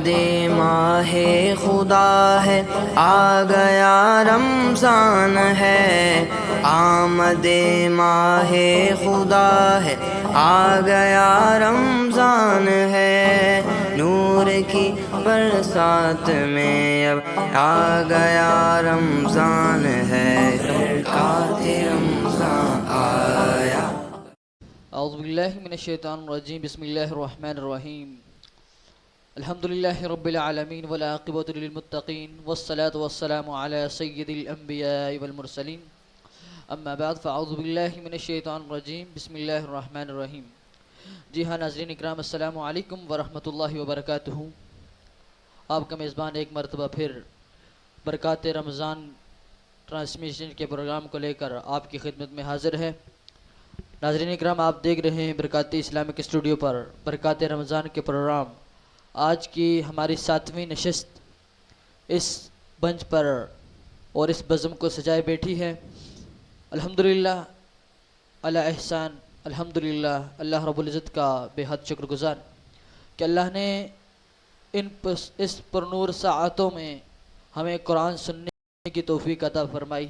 آمد ماہ خدا ہے، آ گیا رمضان ہے، آمد ماہ خدا ہے، آ گیا رمضان ہے، نور کی برسات میں اب آ گیا رمضان ہے، برکات رمضان آیا۔ اعوذ باللہ من الشیطان الرجیم، بسم اللہ الرحمن الرحیم، الحمدللہ رب العالمین والعاقبۃ للمتقین والصلاة والسلام علی سید الانبیاء والمرسلین، اما بعد فاعوذ باللہ من الشیطان الرجیم، بسم اللہ الرحمن الرحیم۔ جی ہاں ناظرین اکرام، السلام علیکم ورحمۃ اللہ وبرکاتہ۔ آپ کا میزبان ایک مرتبہ پھر برکات رمضان ٹرانسمیشن کے پروگرام کو لے کر آپ کی خدمت میں حاضر ہے۔ ناظرین اکرام، آپ دیکھ رہے ہیں برکات اسلامک اسٹوڈیو پر برکات رمضان کے پروگرام۔ آج کی ہماری 7ویں نشست اس بنچ پر اور اس بزم کو سجائے بیٹھی ہے۔ الحمدللہ علی احسان، الحمدللہ اللہ رب العزت کا بے حد شکر گزار کہ اللہ نے اس پرنور ساعتوں میں ہمیں قرآن سننے کی توفیق عطا فرمائی۔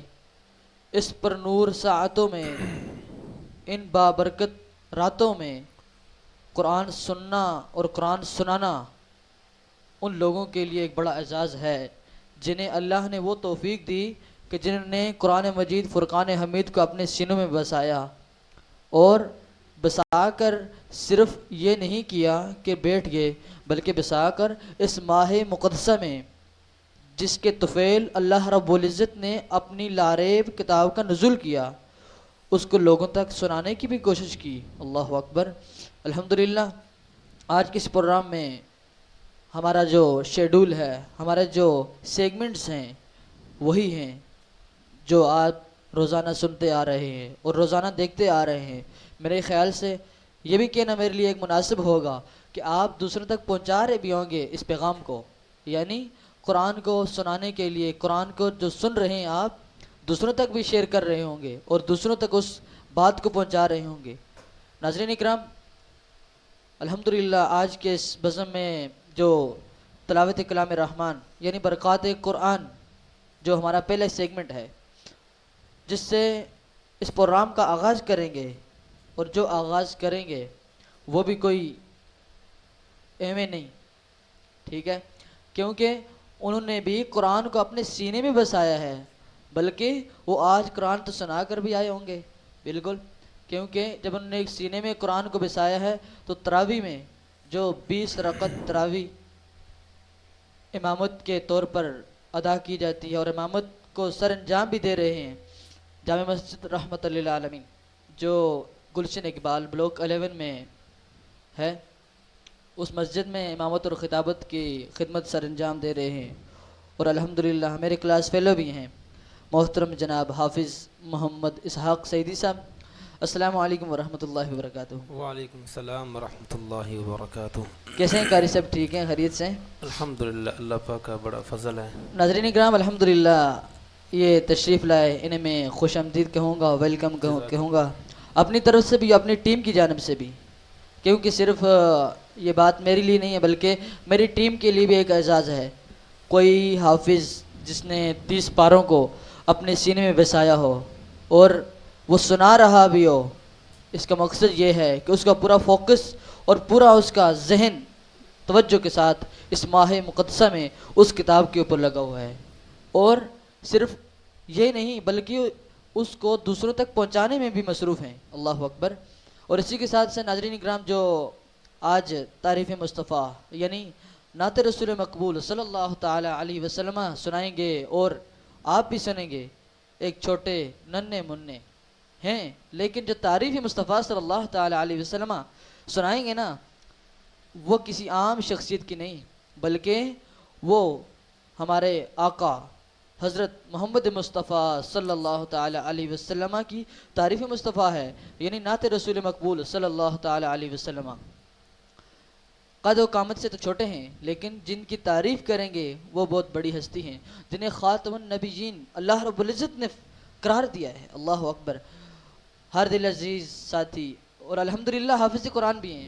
اس پرنور ساعتوں میں، ان بابرکت راتوں میں قرآن سننا اور قرآن سنانا ان لوگوں کے لیے ایک بڑا اعزاز ہے جنہیں اللہ نے وہ توفیق دی کہ جنہوں نے قرآن مجید فرقان حمید کو اپنے سینوں میں بسایا، اور بسا کر صرف یہ نہیں کیا کہ بیٹھ گئے، بلکہ بسا کر اس ماہ مقدسہ میں جس کے طفیل اللہ رب العزت نے اپنی لاریب کتاب کا نزول کیا، اس کو لوگوں تک سنانے کی بھی کوشش کی۔ اللہ اکبر۔ الحمدللہ آج کے اس پروگرام میں ہمارا جو شیڈول ہے، ہمارے جو سیگمنٹس ہیں، وہی ہیں جو آپ روزانہ سنتے آ رہے ہیں اور روزانہ دیکھتے آ رہے ہیں۔ میرے خیال سے یہ بھی کہنا میرے لیے ایک مناسب ہوگا کہ آپ دوسروں تک پہنچا رہے بھی ہوں گے اس پیغام کو، یعنی قرآن کو سنانے کے لیے، قرآن کو جو سن رہے ہیں آپ دوسروں تک بھی شیئر کر رہے ہوں گے اور دوسروں تک اس بات کو پہنچا رہے ہوں گے۔ ناظرین اکرام، الحمدللہ آج کے اس بزم میں جو تلاوت کلام رحمان یعنی برکات قرآن جو ہمارا پہلا سیگمنٹ ہے، جس سے اس پروگرام کا آغاز کریں گے، اور جو آغاز کریں گے وہ بھی کوئی ایویں نہیں، ٹھیک ہے، کیونکہ انہوں نے بھی قرآن کو اپنے سینے میں بسایا ہے، بلکہ وہ آج قرآن تو سنا کر بھی آئے ہوں گے، بالکل، کیونکہ جب انہوں نے ایک سینے میں قرآن کو بسایا ہے تو تراویح میں جو 20 رکعت تراویح امامت کے طور پر ادا کی جاتی ہے، اور امامت کو سر انجام بھی دے رہے ہیں جامع مسجد رحمت للعالمین جو گلشن اقبال بلاک 11 میں ہے، اس مسجد میں امامت اور خطابت کی خدمت سر انجام دے رہے ہیں، اور الحمدللہ میرے کلاس فیلو بھی ہیں محترم جناب حافظ محمد اسحاق سعیدی صاحب۔ السلام علیکم ورحمۃ اللہ وبرکاتہ۔ وعلیکم السلام ورحمۃ اللہ وبرکاتہ۔ کیسے ہیں قاری صاحب؟ ٹھیک ہیں، خیریت سے ہیں؟ الحمدللہ اللہ پاک کا بڑا فضل ہے۔ ناظرین اکرام، الحمدللہ یہ تشریف لائے، انہیں میں خوش آمدید کہوں گا، ویلکم کہوں گا، اپنی طرف سے بھی اپنی ٹیم کی جانب سے بھی، کیونکہ صرف یہ بات میرے لیے نہیں ہے بلکہ میری ٹیم کے لیے بھی ایک اعزاز ہے۔ کوئی حافظ جس نے 30 پاروں کو اپنے سینے میں بسایا ہو اور وہ سنا رہا بھی ہو، اس کا مقصد یہ ہے کہ اس کا پورا فوکس اور پورا اس کا ذہن توجہ کے ساتھ اس ماہ مقدسہ میں اس کتاب کے اوپر لگا ہوا ہے، اور صرف یہ نہیں بلکہ اس کو دوسروں تک پہنچانے میں بھی مصروف ہیں۔ اللہ اکبر۔ اور اسی کے ساتھ سے ناظرین اکرام، جو آج تعریف مصطفیٰ یعنی نعت رسول مقبول صلی اللہ تعالی علیہ وسلم سنائیں گے، اور آپ بھی سنیں گے، ایک چھوٹے ننھے مننے ہیں لیکن جو تعریف مصطفیٰ صلی اللہ تعالی علیہ وسلم سنائیں گے نا، وہ کسی عام شخصیت کی نہیں، بلکہ وہ ہمارے آقا حضرت محمد مصطفیٰ صلی اللہ تعالی علیہ وسلم کی تعریف مصطفیٰ ہے، یعنی نعت رسول مقبول صلی اللہ تعالی علیہ وسلم۔ قد و قامت سے تو چھوٹے ہیں لیکن جن کی تعریف کریں گے وہ بہت بڑی ہستی ہیں، جنہیں خاتم النبیین اللہ رب العزت نے قرار دیا ہے۔ اللہ اکبر۔ ہر دل عزیز ساتھی، اور الحمدللہ حافظ قرآن بھی ہیں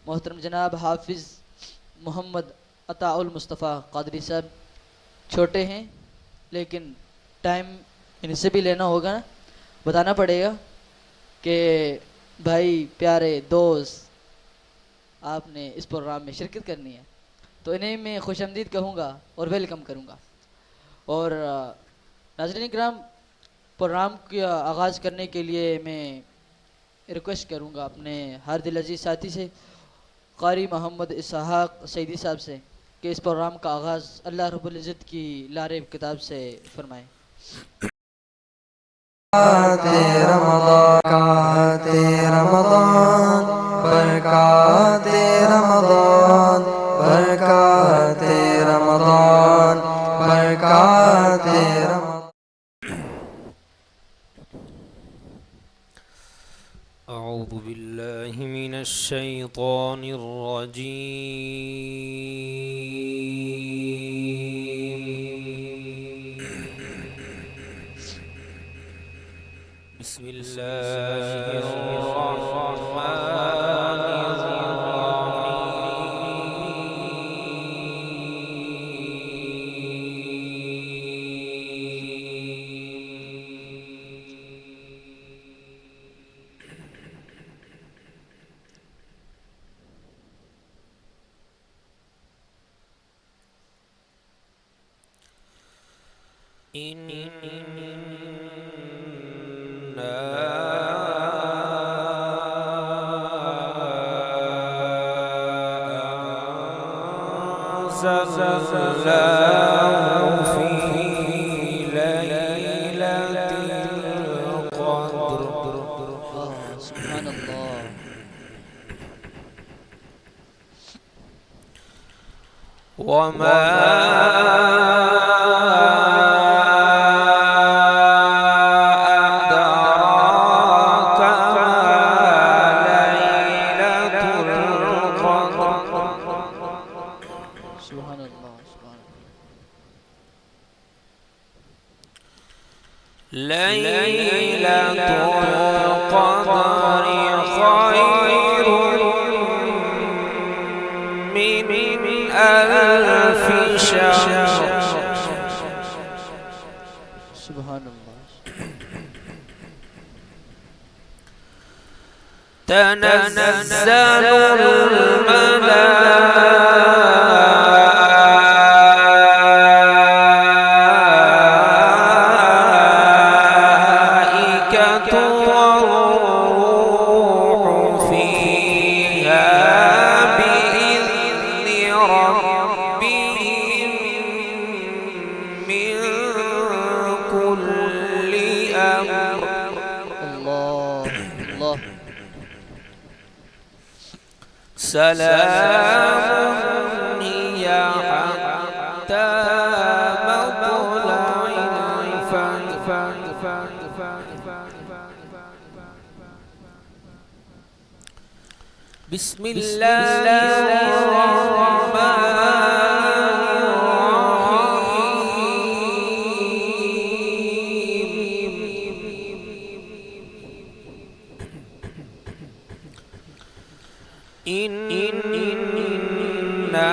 محترم جناب حافظ محمد عطاء المصطفیٰ قادری صاحب چھوٹے ہیں لیکن ٹائم ان سے بھی لینا ہوگا نا، بتانا پڑے گا کہ بھائی پیارے دوست آپ نے اس پروگرام میں شرکت کرنی ہے، تو انہیں میں خوش آمدید کہوں گا اور ویلکم کروں گا۔ اور ناظرین کرام، پروگرام کا آغاز کرنے کے لیے میں ریکویسٹ کروں گا اپنے ہر دل عزیز ساتھی سے، قاری محمد اسحاق سعیدی صاحب سے، کہ اس پروگرام کا آغاز اللہ رب العزت کی لارب کتاب سے فرمائیں۔ برکات رمضان، برکات رمضان، برکات رمضان، برکات رمضان۔ أعوذ بالله من الشيطان الرجيم. بسم الله الرحمن أنزلناه في ليلة القدر. سبحان اللہ۔ وما أدراك ما ليلة القدر. سبحان اللہ، سبحان اللہ۔ ليلة القدر خير من ألف شهر. سبحان اللہ۔ تنزل الملائكة والروح فيها بإذن ربهم من كل أمر. اللہ اللہ۔ سلام هي حتى مطلع الفجر. بسم الله الرحمن الرحيم. إنا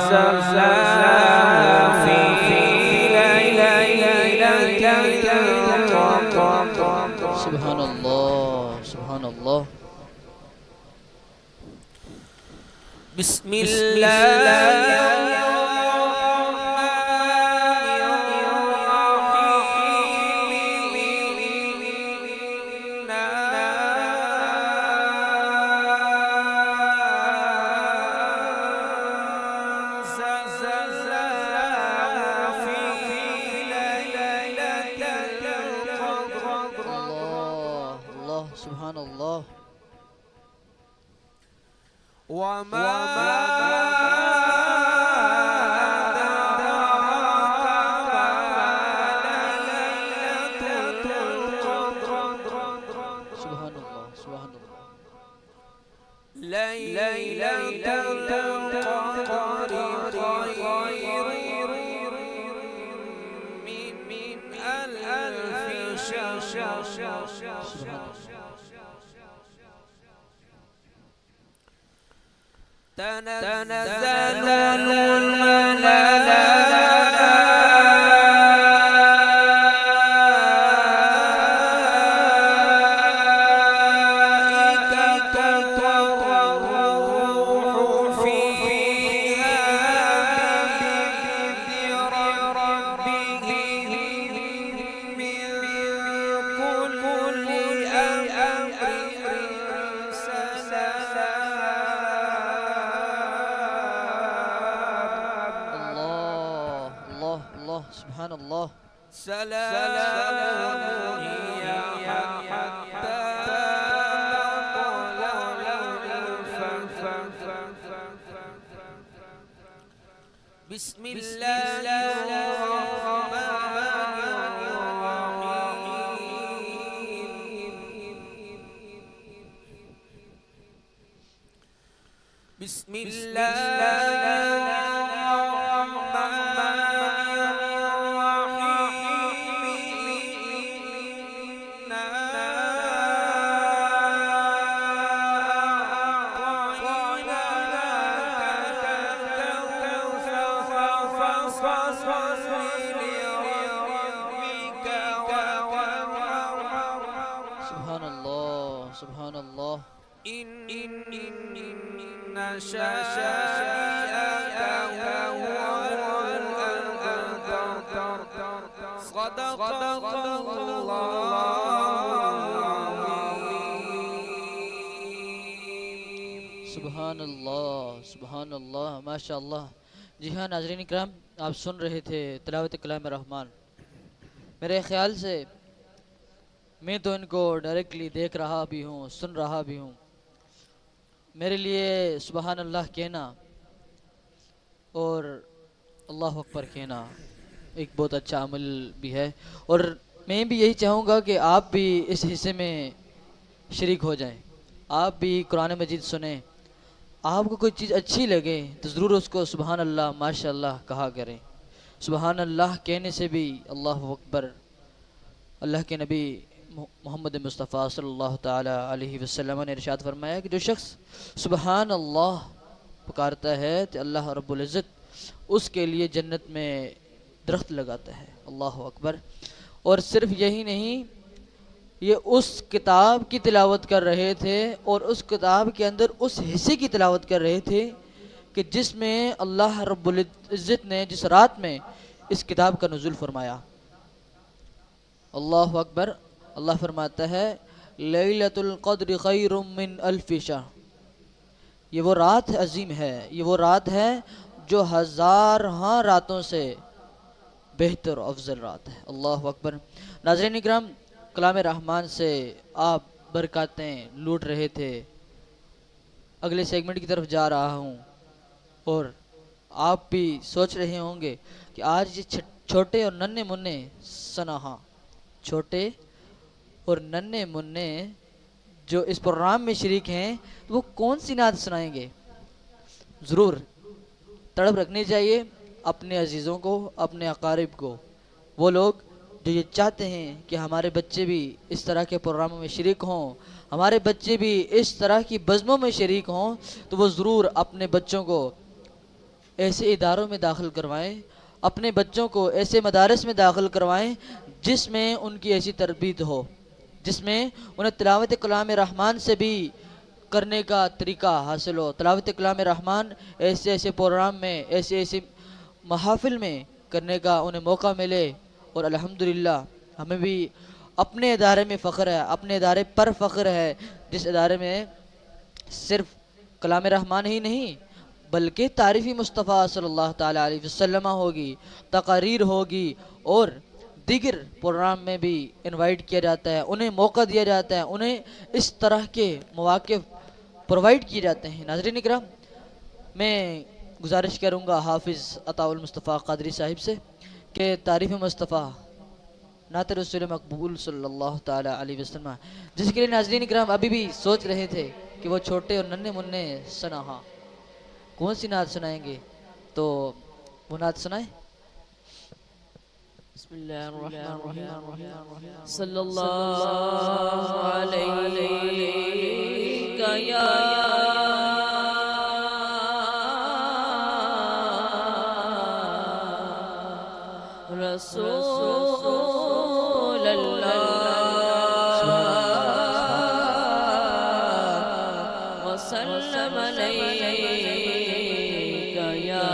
أنزلناه في ليلة القدر. سبحان اللہ، سبحان اللہ۔ بسم الله اللہ، سبحان اللہ۔ وما أدراك ما ليلة القدر. سبحان اللہ، سبحان اللہ۔ ليلة القدر خير من ألف شهر. سبحان اللہ۔ تنزل الملائكة والروح فيها بإذن ربهم من كل أمر سبحان الله. سلام هي حتى مطلع الفجر. بسم الله الرحمن الرحيم. بسم الله سبحان الله. إن شانئك هو الأبتر. صدق الله سبحان اللہ سبحان اللہ ماشاء اللہ. جی ہاں ناظرین اکرام، آپ سن رہے تھے تلاوت کلام رحمان. میرے خیال سے میں تو ان کو ڈائریکٹلی دیکھ رہا بھی ہوں، سن رہا بھی ہوں. میرے لیے سبحان اللہ کہنا اور اللہ اکبر کہنا ایک بہت اچھا عمل بھی ہے، اور میں بھی یہی چاہوں گا کہ آپ بھی اس حصے میں شریک ہو جائیں. آپ بھی قرآن مجید سنیں. آپ کو کوئی چیز اچھی لگے تو ضرور اس کو سبحان اللہ ماشاء اللہ کہا کریں. سبحان اللہ کہنے سے بھی اللہ اکبر. اللہ کے نبی محمد مصطفیٰ صلی اللہ تعالیٰ علیہ وسلم نے ارشاد فرمایا کہ جو شخص سبحان اللہ پکارتا ہے تو اللہ رب العزت اس کے لیے جنت میں درخت لگاتا ہے. اللہ اکبر. اور صرف یہی نہیں، یہ اس کتاب کی تلاوت کر رہے تھے اور اس کتاب کے اندر اس حصے کی تلاوت کر رہے تھے کہ جس میں اللہ رب العزت نے جس رات میں اس کتاب کا نزول فرمایا. اللہ اکبر. اللہ فرماتا ہے لیلۃ القدر خیر من الف شہر. یہ وہ رات عظیم ہے، یہ وہ رات ہے جو ہزارہاں راتوں سے بہتر و افضل رات ہے. اللہ اکبر. ناظرین اکرام، کلام رحمان سے آپ برکاتیں لوٹ رہے تھے. اگلے سیگمنٹ کی طرف جا رہا ہوں اور آپ بھی سوچ رہے ہوں گے کہ آج یہ چھوٹے اور ننھے مننے سناہا، چھوٹے اور ننھے مننے جو اس پروگرام میں شریک ہیں وہ کون سی نعت سنائیں گے. ضرور تڑپ رکھنی چاہیے اپنے عزیزوں کو، اپنے اقارب کو. وہ لوگ جو یہ چاہتے ہیں کہ ہمارے بچے بھی اس طرح کے پروگراموں میں شریک ہوں، ہمارے بچے بھی اس طرح کی بزموں میں شریک ہوں، تو وہ ضرور اپنے بچوں کو ایسے اداروں میں داخل کروائیں، اپنے بچوں کو ایسے مدارس میں داخل کروائیں جس میں ان کی ایسی تربیت ہو، جس میں انہیں تلاوت کلام رحمان سے بھی کرنے کا طریقہ حاصل ہو. تلاوت کلام رحمان ایسے پروگرام میں، ایسے محافل میں کرنے کا انہیں موقع ملے. اور الحمدللہ ہمیں بھی اپنے ادارے میں فخر ہے، اپنے ادارے پر فخر ہے جس ادارے میں صرف کلام رحمان ہی نہیں بلکہ تعریف مصطفیٰ صلی اللہ تعالیٰ علیہ وسلم ہوگی، تقاریر ہوگی اور دیگر پروگرام میں بھی انوائٹ کیا جاتا ہے، انہیں موقع دیا جاتا ہے، انہیں اس طرح کے مواقع پرووائڈ کیے جاتے ہیں. ناظرین اکرام، میں گزارش کروں گا حافظ عطاء المصطفیٰ قادری صاحب سے کہ تعریف مصطفیٰ نعت رسول مقبول صلی اللہ تعالیٰ علیہ وسلم، جس کے لیے ناظرین اکرام ابھی بھی سوچ رہے تھے کہ وہ چھوٹے اور ننھے مننے سناہا کون سی نعت سنائیں گے، تو وہ نعت سنائیں. بسم اللہ الرحمن الرحیم. صلی اللہ علیہ یا وسلم عليك يا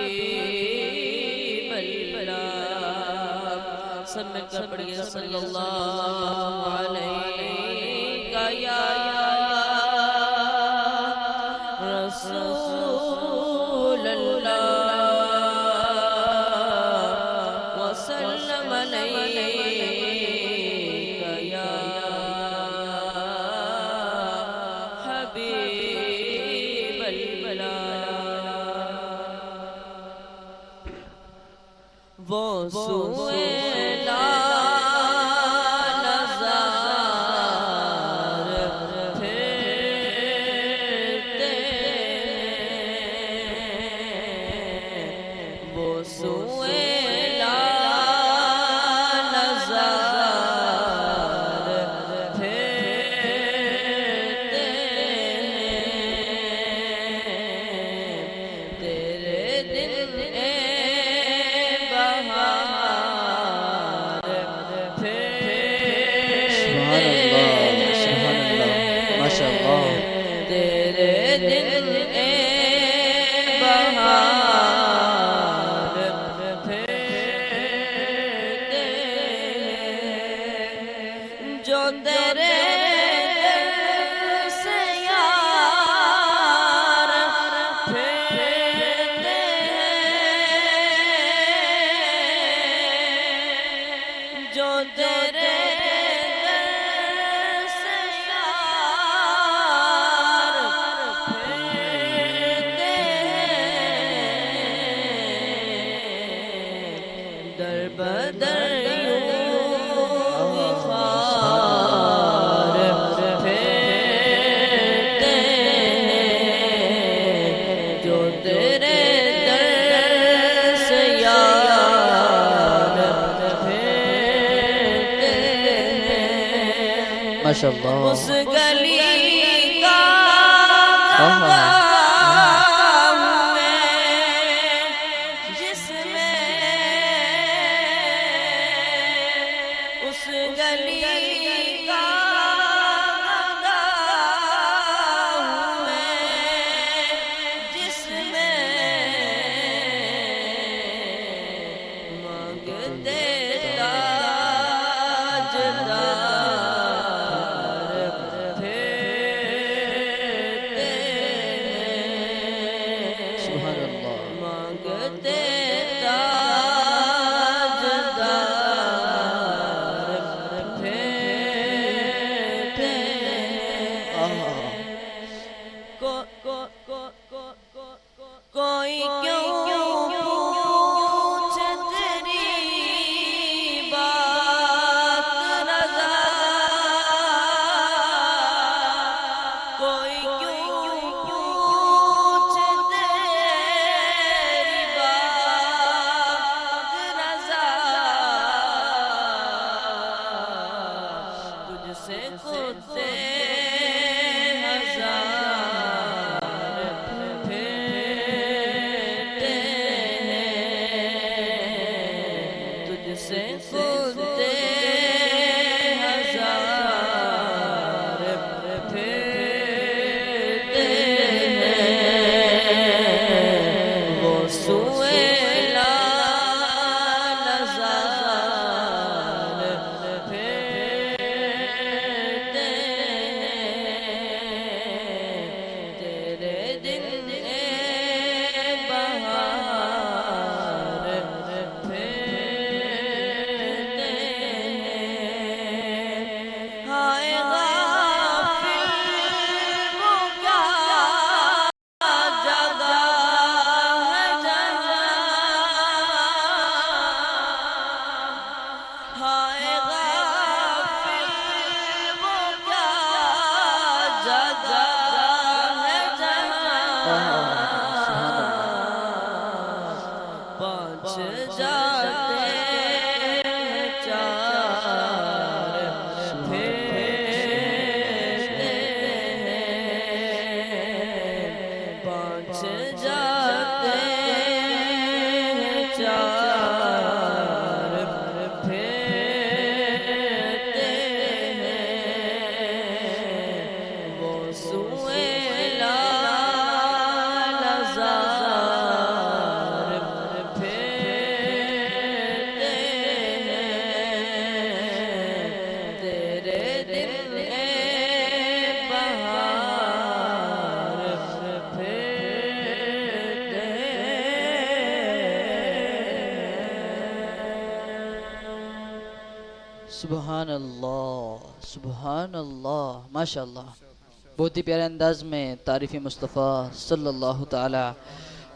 حبيب الله سب مل کر پڑھیے صلی اللہ علیہ یا رسول اللہ وسلم علیک یا حبیب اللہ وہ سوئے ماشاءاللہ اس گلی کا جس میں اس گلی کا جس میں مانگتے کوئی کیوں پوچھے تیری بات رضا کوئی کیوں پوچھے تیری بات رضا تجھ سے کتے سبحان اللہ، ماشاء اللہ، بہت ہی پیارے انداز میں تعریف مصطفیٰ صلی اللہ تعالی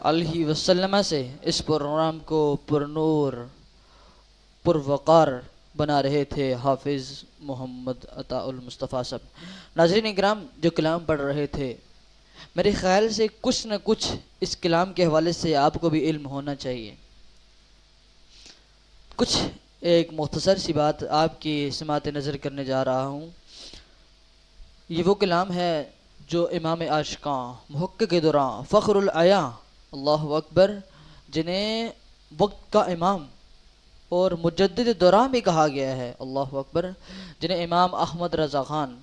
علیہ وسلم سے اس پروگرام کو پرنور پروقار بنا رہے تھے حافظ محمد عطاء المصطفیٰ صاحب۔ ناظرین اکرام، جو کلام پڑھ رہے تھے، میرے خیال سے کچھ نہ کچھ اس کلام کے حوالے سے آپ کو بھی علم ہونا چاہیے۔ کچھ ایک مختصر سی بات آپ کی سماعت نظر کرنے جا رہا ہوں۔ یہ وہ کلام ہے جو امام عاشقاں، محقق دوران، فخر العیاں، اللہ اکبر، جنہیں وقت کا امام اور مجدد دوران بھی کہا گیا ہے، اللہ اکبر، جنہیں امام احمد رضا خان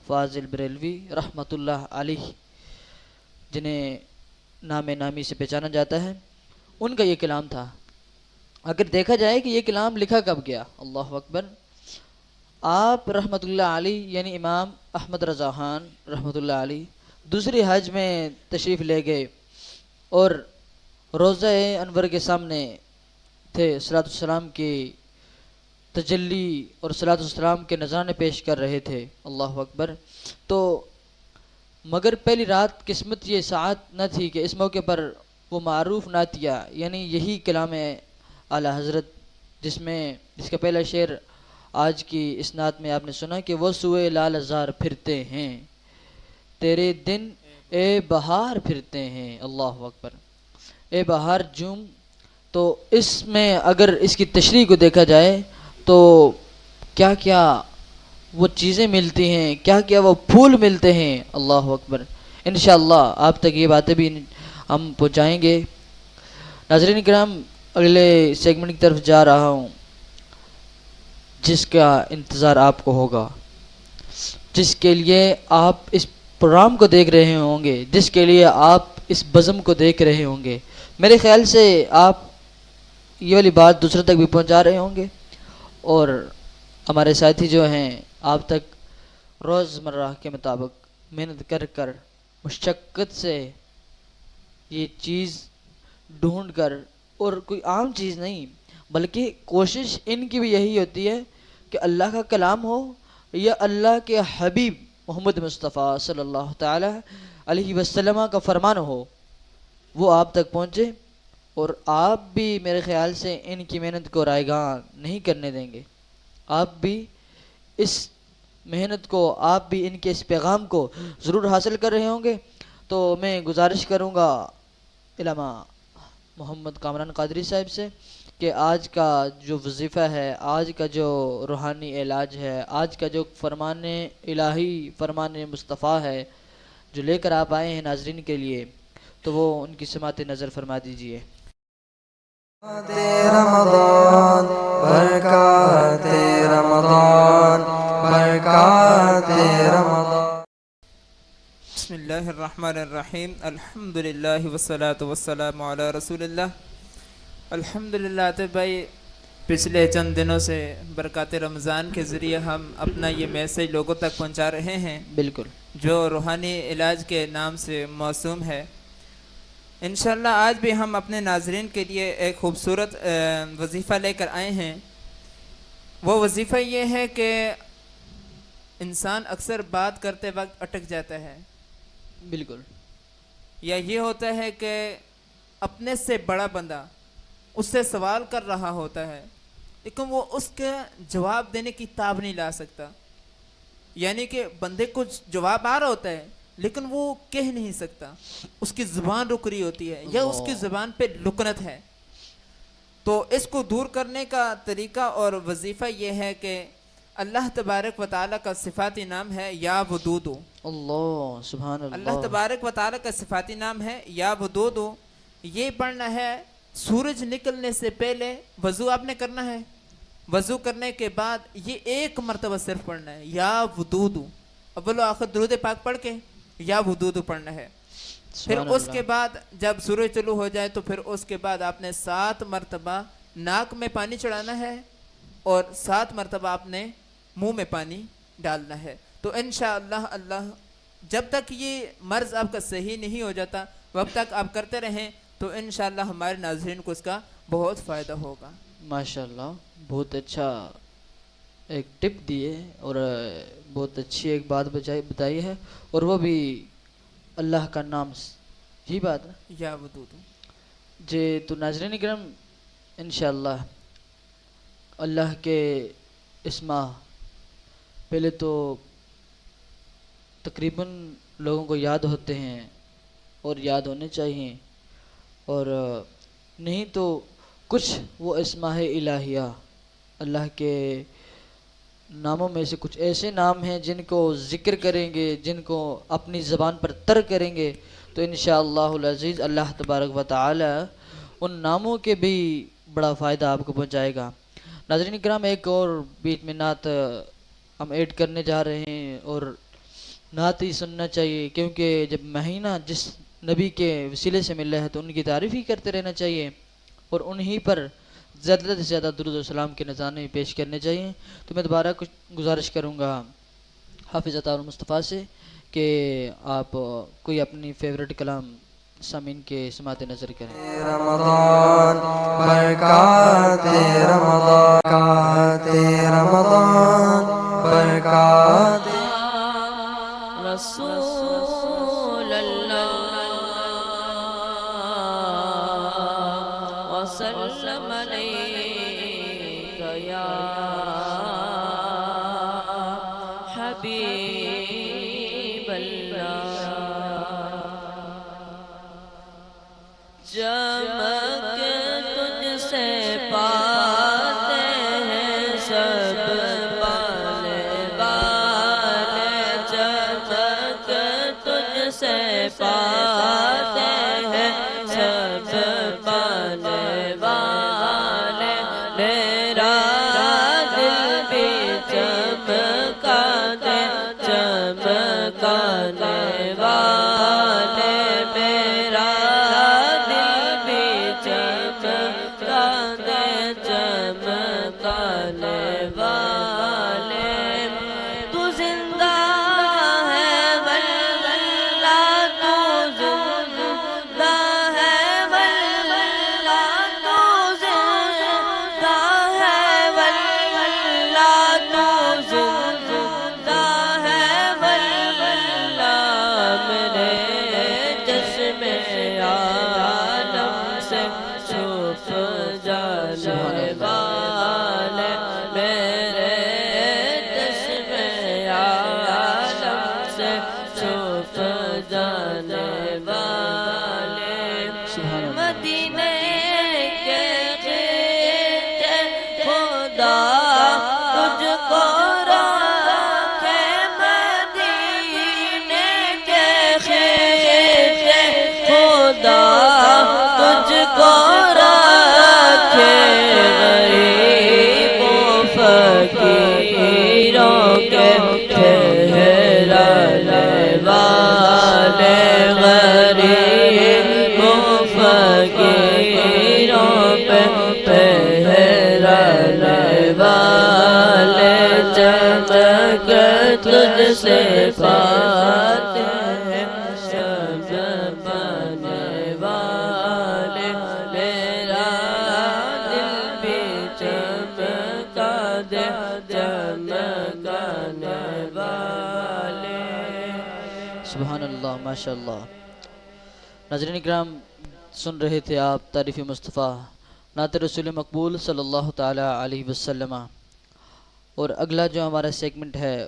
فاضل بریلوی رحمۃ اللہ علیہ، جنہیں نام نامی سے پہچانا جاتا ہے، ان کا یہ کلام تھا۔ اگر دیکھا جائے کہ یہ کلام لکھا کب گیا، اللہ اکبر، آپ رحمۃ اللہ علیہ یعنی امام احمد رضا خان رحمۃ اللہ علیہ دوسری حج میں تشریف لے گئے اور روضہ انور کے سامنے تھے، صلاۃ السلام کی تجلی اور صلاۃ السلام کے نذرانے پیش کر رہے تھے، اللہ اکبر۔ تو مگر پہلی رات قسمت یہ ساعت نہ تھی کہ اس موقع پر وہ معروف نعتیہ یعنی یہی کلام اعلیٰ حضرت جس کا پہلا شعر آج کی اس نعت میں آپ نے سنا کہ وہ سوئے لال ازار پھرتے ہیں، تیرے دن اے بہار پھرتے ہیں، اللہ اکبر، اے بہار جوم۔ تو اس میں اگر اس کی تشریح کو دیکھا جائے تو کیا کیا وہ چیزیں ملتی ہیں، کیا کیا وہ پھول ملتے ہیں، اللہ اکبر۔ انشاءاللہ آپ تک یہ باتیں بھی ہم پہنچائیں گے۔ ناظرین کرام، اگلے سیگمنٹ کی طرف جا رہا ہوں جس کا انتظار آپ کو ہوگا، جس کے لیے آپ اس پروگرام کو دیکھ رہے ہوں گے، جس کے لیے آپ اس بزم کو دیکھ رہے ہوں گے۔ میرے خیال سے آپ یہ والی بات دوسروں تک بھی پہنچا رہے ہوں گے، اور ہمارے ساتھی جو ہیں آپ تک روزمرہ کے مطابق محنت کر کر مشقت سے یہ چیز ڈھونڈ کر، اور کوئی عام چیز نہیں بلکہ کوشش ان کی بھی یہی ہوتی ہے کہ اللہ کا کلام ہو یا اللہ کے حبیب محمد مصطفیٰ صلی اللہ تعالی علیہ وسلم کا فرمان ہو، وہ آپ تک پہنچے، اور آپ بھی میرے خیال سے ان کی محنت کو رائیگاں نہیں کرنے دیں گے۔ آپ بھی اس محنت کو، آپ بھی ان کے اس پیغام کو ضرور حاصل کر رہے ہوں گے۔ تو میں گزارش کروں گا علامہ محمد کامران قادری صاحب سے کہ آج کا جو وظیفہ ہے، آج کا جو روحانی علاج ہے، آج کا جو فرمان الہی، فرمان مصطفیٰ ہے جو لے کر آپ آئے ہیں ناظرین کے لیے، تو وہ ان کی سماعت نظر فرما دیجئے۔ رمضان برکات رمضان برکات رمضان۔ بسم اللہ الرحمن الرحیم، الحمدللہ والصلاة والسلام علی رسول اللہ۔ الحمدللہ تو بھائی پچھلے چند دنوں سے برکات رمضان کے ذریعے ہم اپنا یہ میسیج لوگوں تک پہنچا رہے ہیں، بالکل، جو روحانی علاج کے نام سے موسوم ہے۔ انشاءاللہ آج بھی ہم اپنے ناظرین کے لیے ایک خوبصورت وظیفہ لے کر آئے ہیں۔ وہ وظیفہ یہ ہے کہ انسان اکثر بات کرتے وقت اٹک جاتا ہے، بالکل، یا یہ ہوتا ہے کہ اپنے سے بڑا بندہ اس سے سوال کر رہا ہوتا ہے لیکن وہ اس کے جواب دینے کی تاب نہیں لا سکتا، یعنی کہ بندے کو جواب آ رہا ہوتا ہے لیکن وہ کہہ نہیں سکتا، اس کی زبان رک رہی ہوتی ہے یا اس کی زبان پہ لکنت ہے۔ تو اس کو دور کرنے کا طریقہ اور وظیفہ یہ ہے کہ اللہ تبارک و تعالیٰ کا صفاتی نام ہے یا ودود۔ اللہ سبحان اللہ اللہ، تبارک و تعالیٰ کا صفاتی نام ہے یا ودود۔ یہ پڑھنا ہے سورج نکلنے سے پہلے، وضو آپ نے کرنا ہے، وضو کرنے کے بعد یہ ایک مرتبہ صرف پڑھنا ہے یا ودود، اول و آخر درود پاک پڑھ کے یا ودود پڑھنا ہے۔ پھر سبحان اس اللہ، کے بعد جب سورج طلوع ہو جائے تو پھر اس کے بعد آپ نے 7 مرتبہ ناک میں پانی چڑھانا ہے اور 7 مرتبہ آپ نے منہ میں پانی ڈالنا ہے۔ تو انشاءاللہ اللہ جب تک یہ مرض آپ کا صحیح نہیں ہو جاتا وقت تک آپ کرتے رہیں تو انشاءاللہ ہمارے ناظرین کو اس کا بہت فائدہ ہوگا۔ ماشاءاللہ، بہت اچھا ایک ٹپ دی ہے اور بہت اچھی ایک بات بتائی ہے، اور وہ بھی اللہ کا نام یہی بات ہے یا ودود. جی. تو ناظرین کرام انشاءاللہ اللہ کے اسما پہلے تو تقریباً لوگوں کو یاد ہوتے ہیں اور یاد ہونے چاہیے، اور نہیں تو کچھ وہ اسماء الہیہ اللہ کے ناموں میں سے کچھ ایسے نام ہیں جن کو ذکر کریں گے، جن کو اپنی زبان پر تر کریں گے تو انشاءاللہ العزیز اللہ تبارک و تعالی ان ناموں کے بھی بڑا فائدہ آپ کو پہنچائے گا. ناظرین کرام ایک اور بیچ میں نعت ہم ایڈ کرنے جا رہے ہیں، اور نعت ہی سننا چاہیے کیونکہ جب مہینہ جس نبی کے وسیلے سے مل رہا ہے تو ان کی تعریف ہی کرتے رہنا چاہیے، اور انہی پر زیادہ سے زیادہ درود و سلام کے نذرانے پیش کرنے چاہیے. تو میں دوبارہ کچھ گزارش کروں گا حافظ عطا المصطفیٰ سے کہ آپ کوئی اپنی فیوریٹ کلام سامعین کے سماعت نظر کریں. رمضان برکات رمضان برکات رسول اللہ وسلم علیک یا حبیب اللہ. چمک تجھ سے پاتے ہیں سب پالے والے، چمک تجھ سے پاتے ہیں سب پالے والے. میرا دل بھی چمکا دے چمکانے والے، میرا دل بھی چمکا دے چمکانے والے. تو زندہ ہے واللہ، تو زندہ ہے واللہ، تو زندہ ہے واللہ، تو زندہ ہے واللہ. میرے چشم عالم سے چھپ جانے والے، میرے چشم عالم سے چھپ جانے والے. سبحان اللہ. مدینے کے خطے خدا تجھ کو رکھے، مدینے کے خطے خدا تجھ کو رکھے. غریبوں فقیروں کے ٹھہرانے والے، غریبوں فقیروں پہ ٹھہرانے والے. چمک تجھ سے پاتے ہیں سب پانے والے، میرا دل بھی چمکا دے چمکانے والے. سبحان اللہ، ماشاء اللہ. ناظرین اکرام سن رہے تھے آپ تعریف مصطفیٰ نعت رسول مقبول صلی اللہ تعالی علیہ وسلم. اور اگلا جو ہمارا سیگمنٹ ہے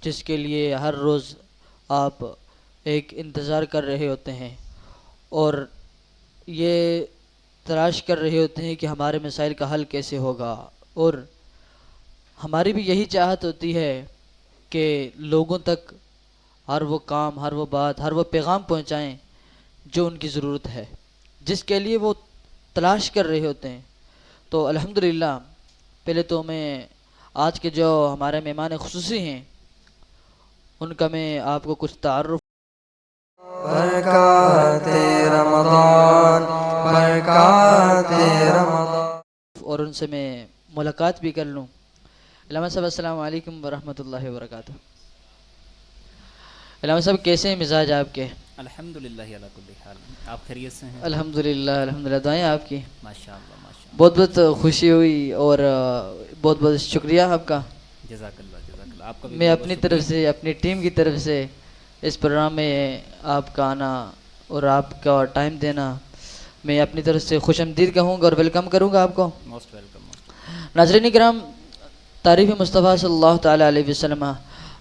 جس کے لیے ہر روز آپ ایک انتظار کر رہے ہوتے ہیں اور یہ تلاش کر رہے ہوتے ہیں کہ ہمارے مسائل کا حل کیسے ہوگا، اور ہماری بھی یہی چاہت ہوتی ہے کہ لوگوں تک ہر وہ کام، ہر وہ بات، ہر وہ پیغام پہنچائیں جو ان کی ضرورت ہے، جس کے لیے وہ تلاش کر رہے ہوتے ہیں. تو الحمدللہ پہلے تو میں آج کے جو ہمارے مہمان خصوصی ہیں ان کا میں آپ کو کچھ تعارف برکات رمضان برکات رمضان اور ان سے میں ملاقات بھی کر لوں. علامہ صاحب السلام علیکم ورحمۃ اللہ وبرکاتہ. علامہ صاحب کیسے ہیں مزاج آپ کے؟ الحمدللہ علی کل حال. آپ خیریت سے ہیں؟ الحمدللہ دعائیں آپ کی. ماشاءاللہ ماشاءاللہ. بہت بہت خوشی ہوئی اور بہت بہت شکریہ آپ کا. جزاک اللہ جزاک اللہ. آپ کا بھی میں بہت اپنی بہت طرف شکریہ. سے اپنی ٹیم کی طرف سے اس پروگرام میں آپ کا آنا اور آپ کا ٹائم دینا میں اپنی طرف سے خوش آمدید کہوں گا اور ویلکم کروں گا آپ کو. Most welcome. ناظرین کرام، تعریف مصطفیٰ صلی اللہ تعالیٰ علیہ وسلم،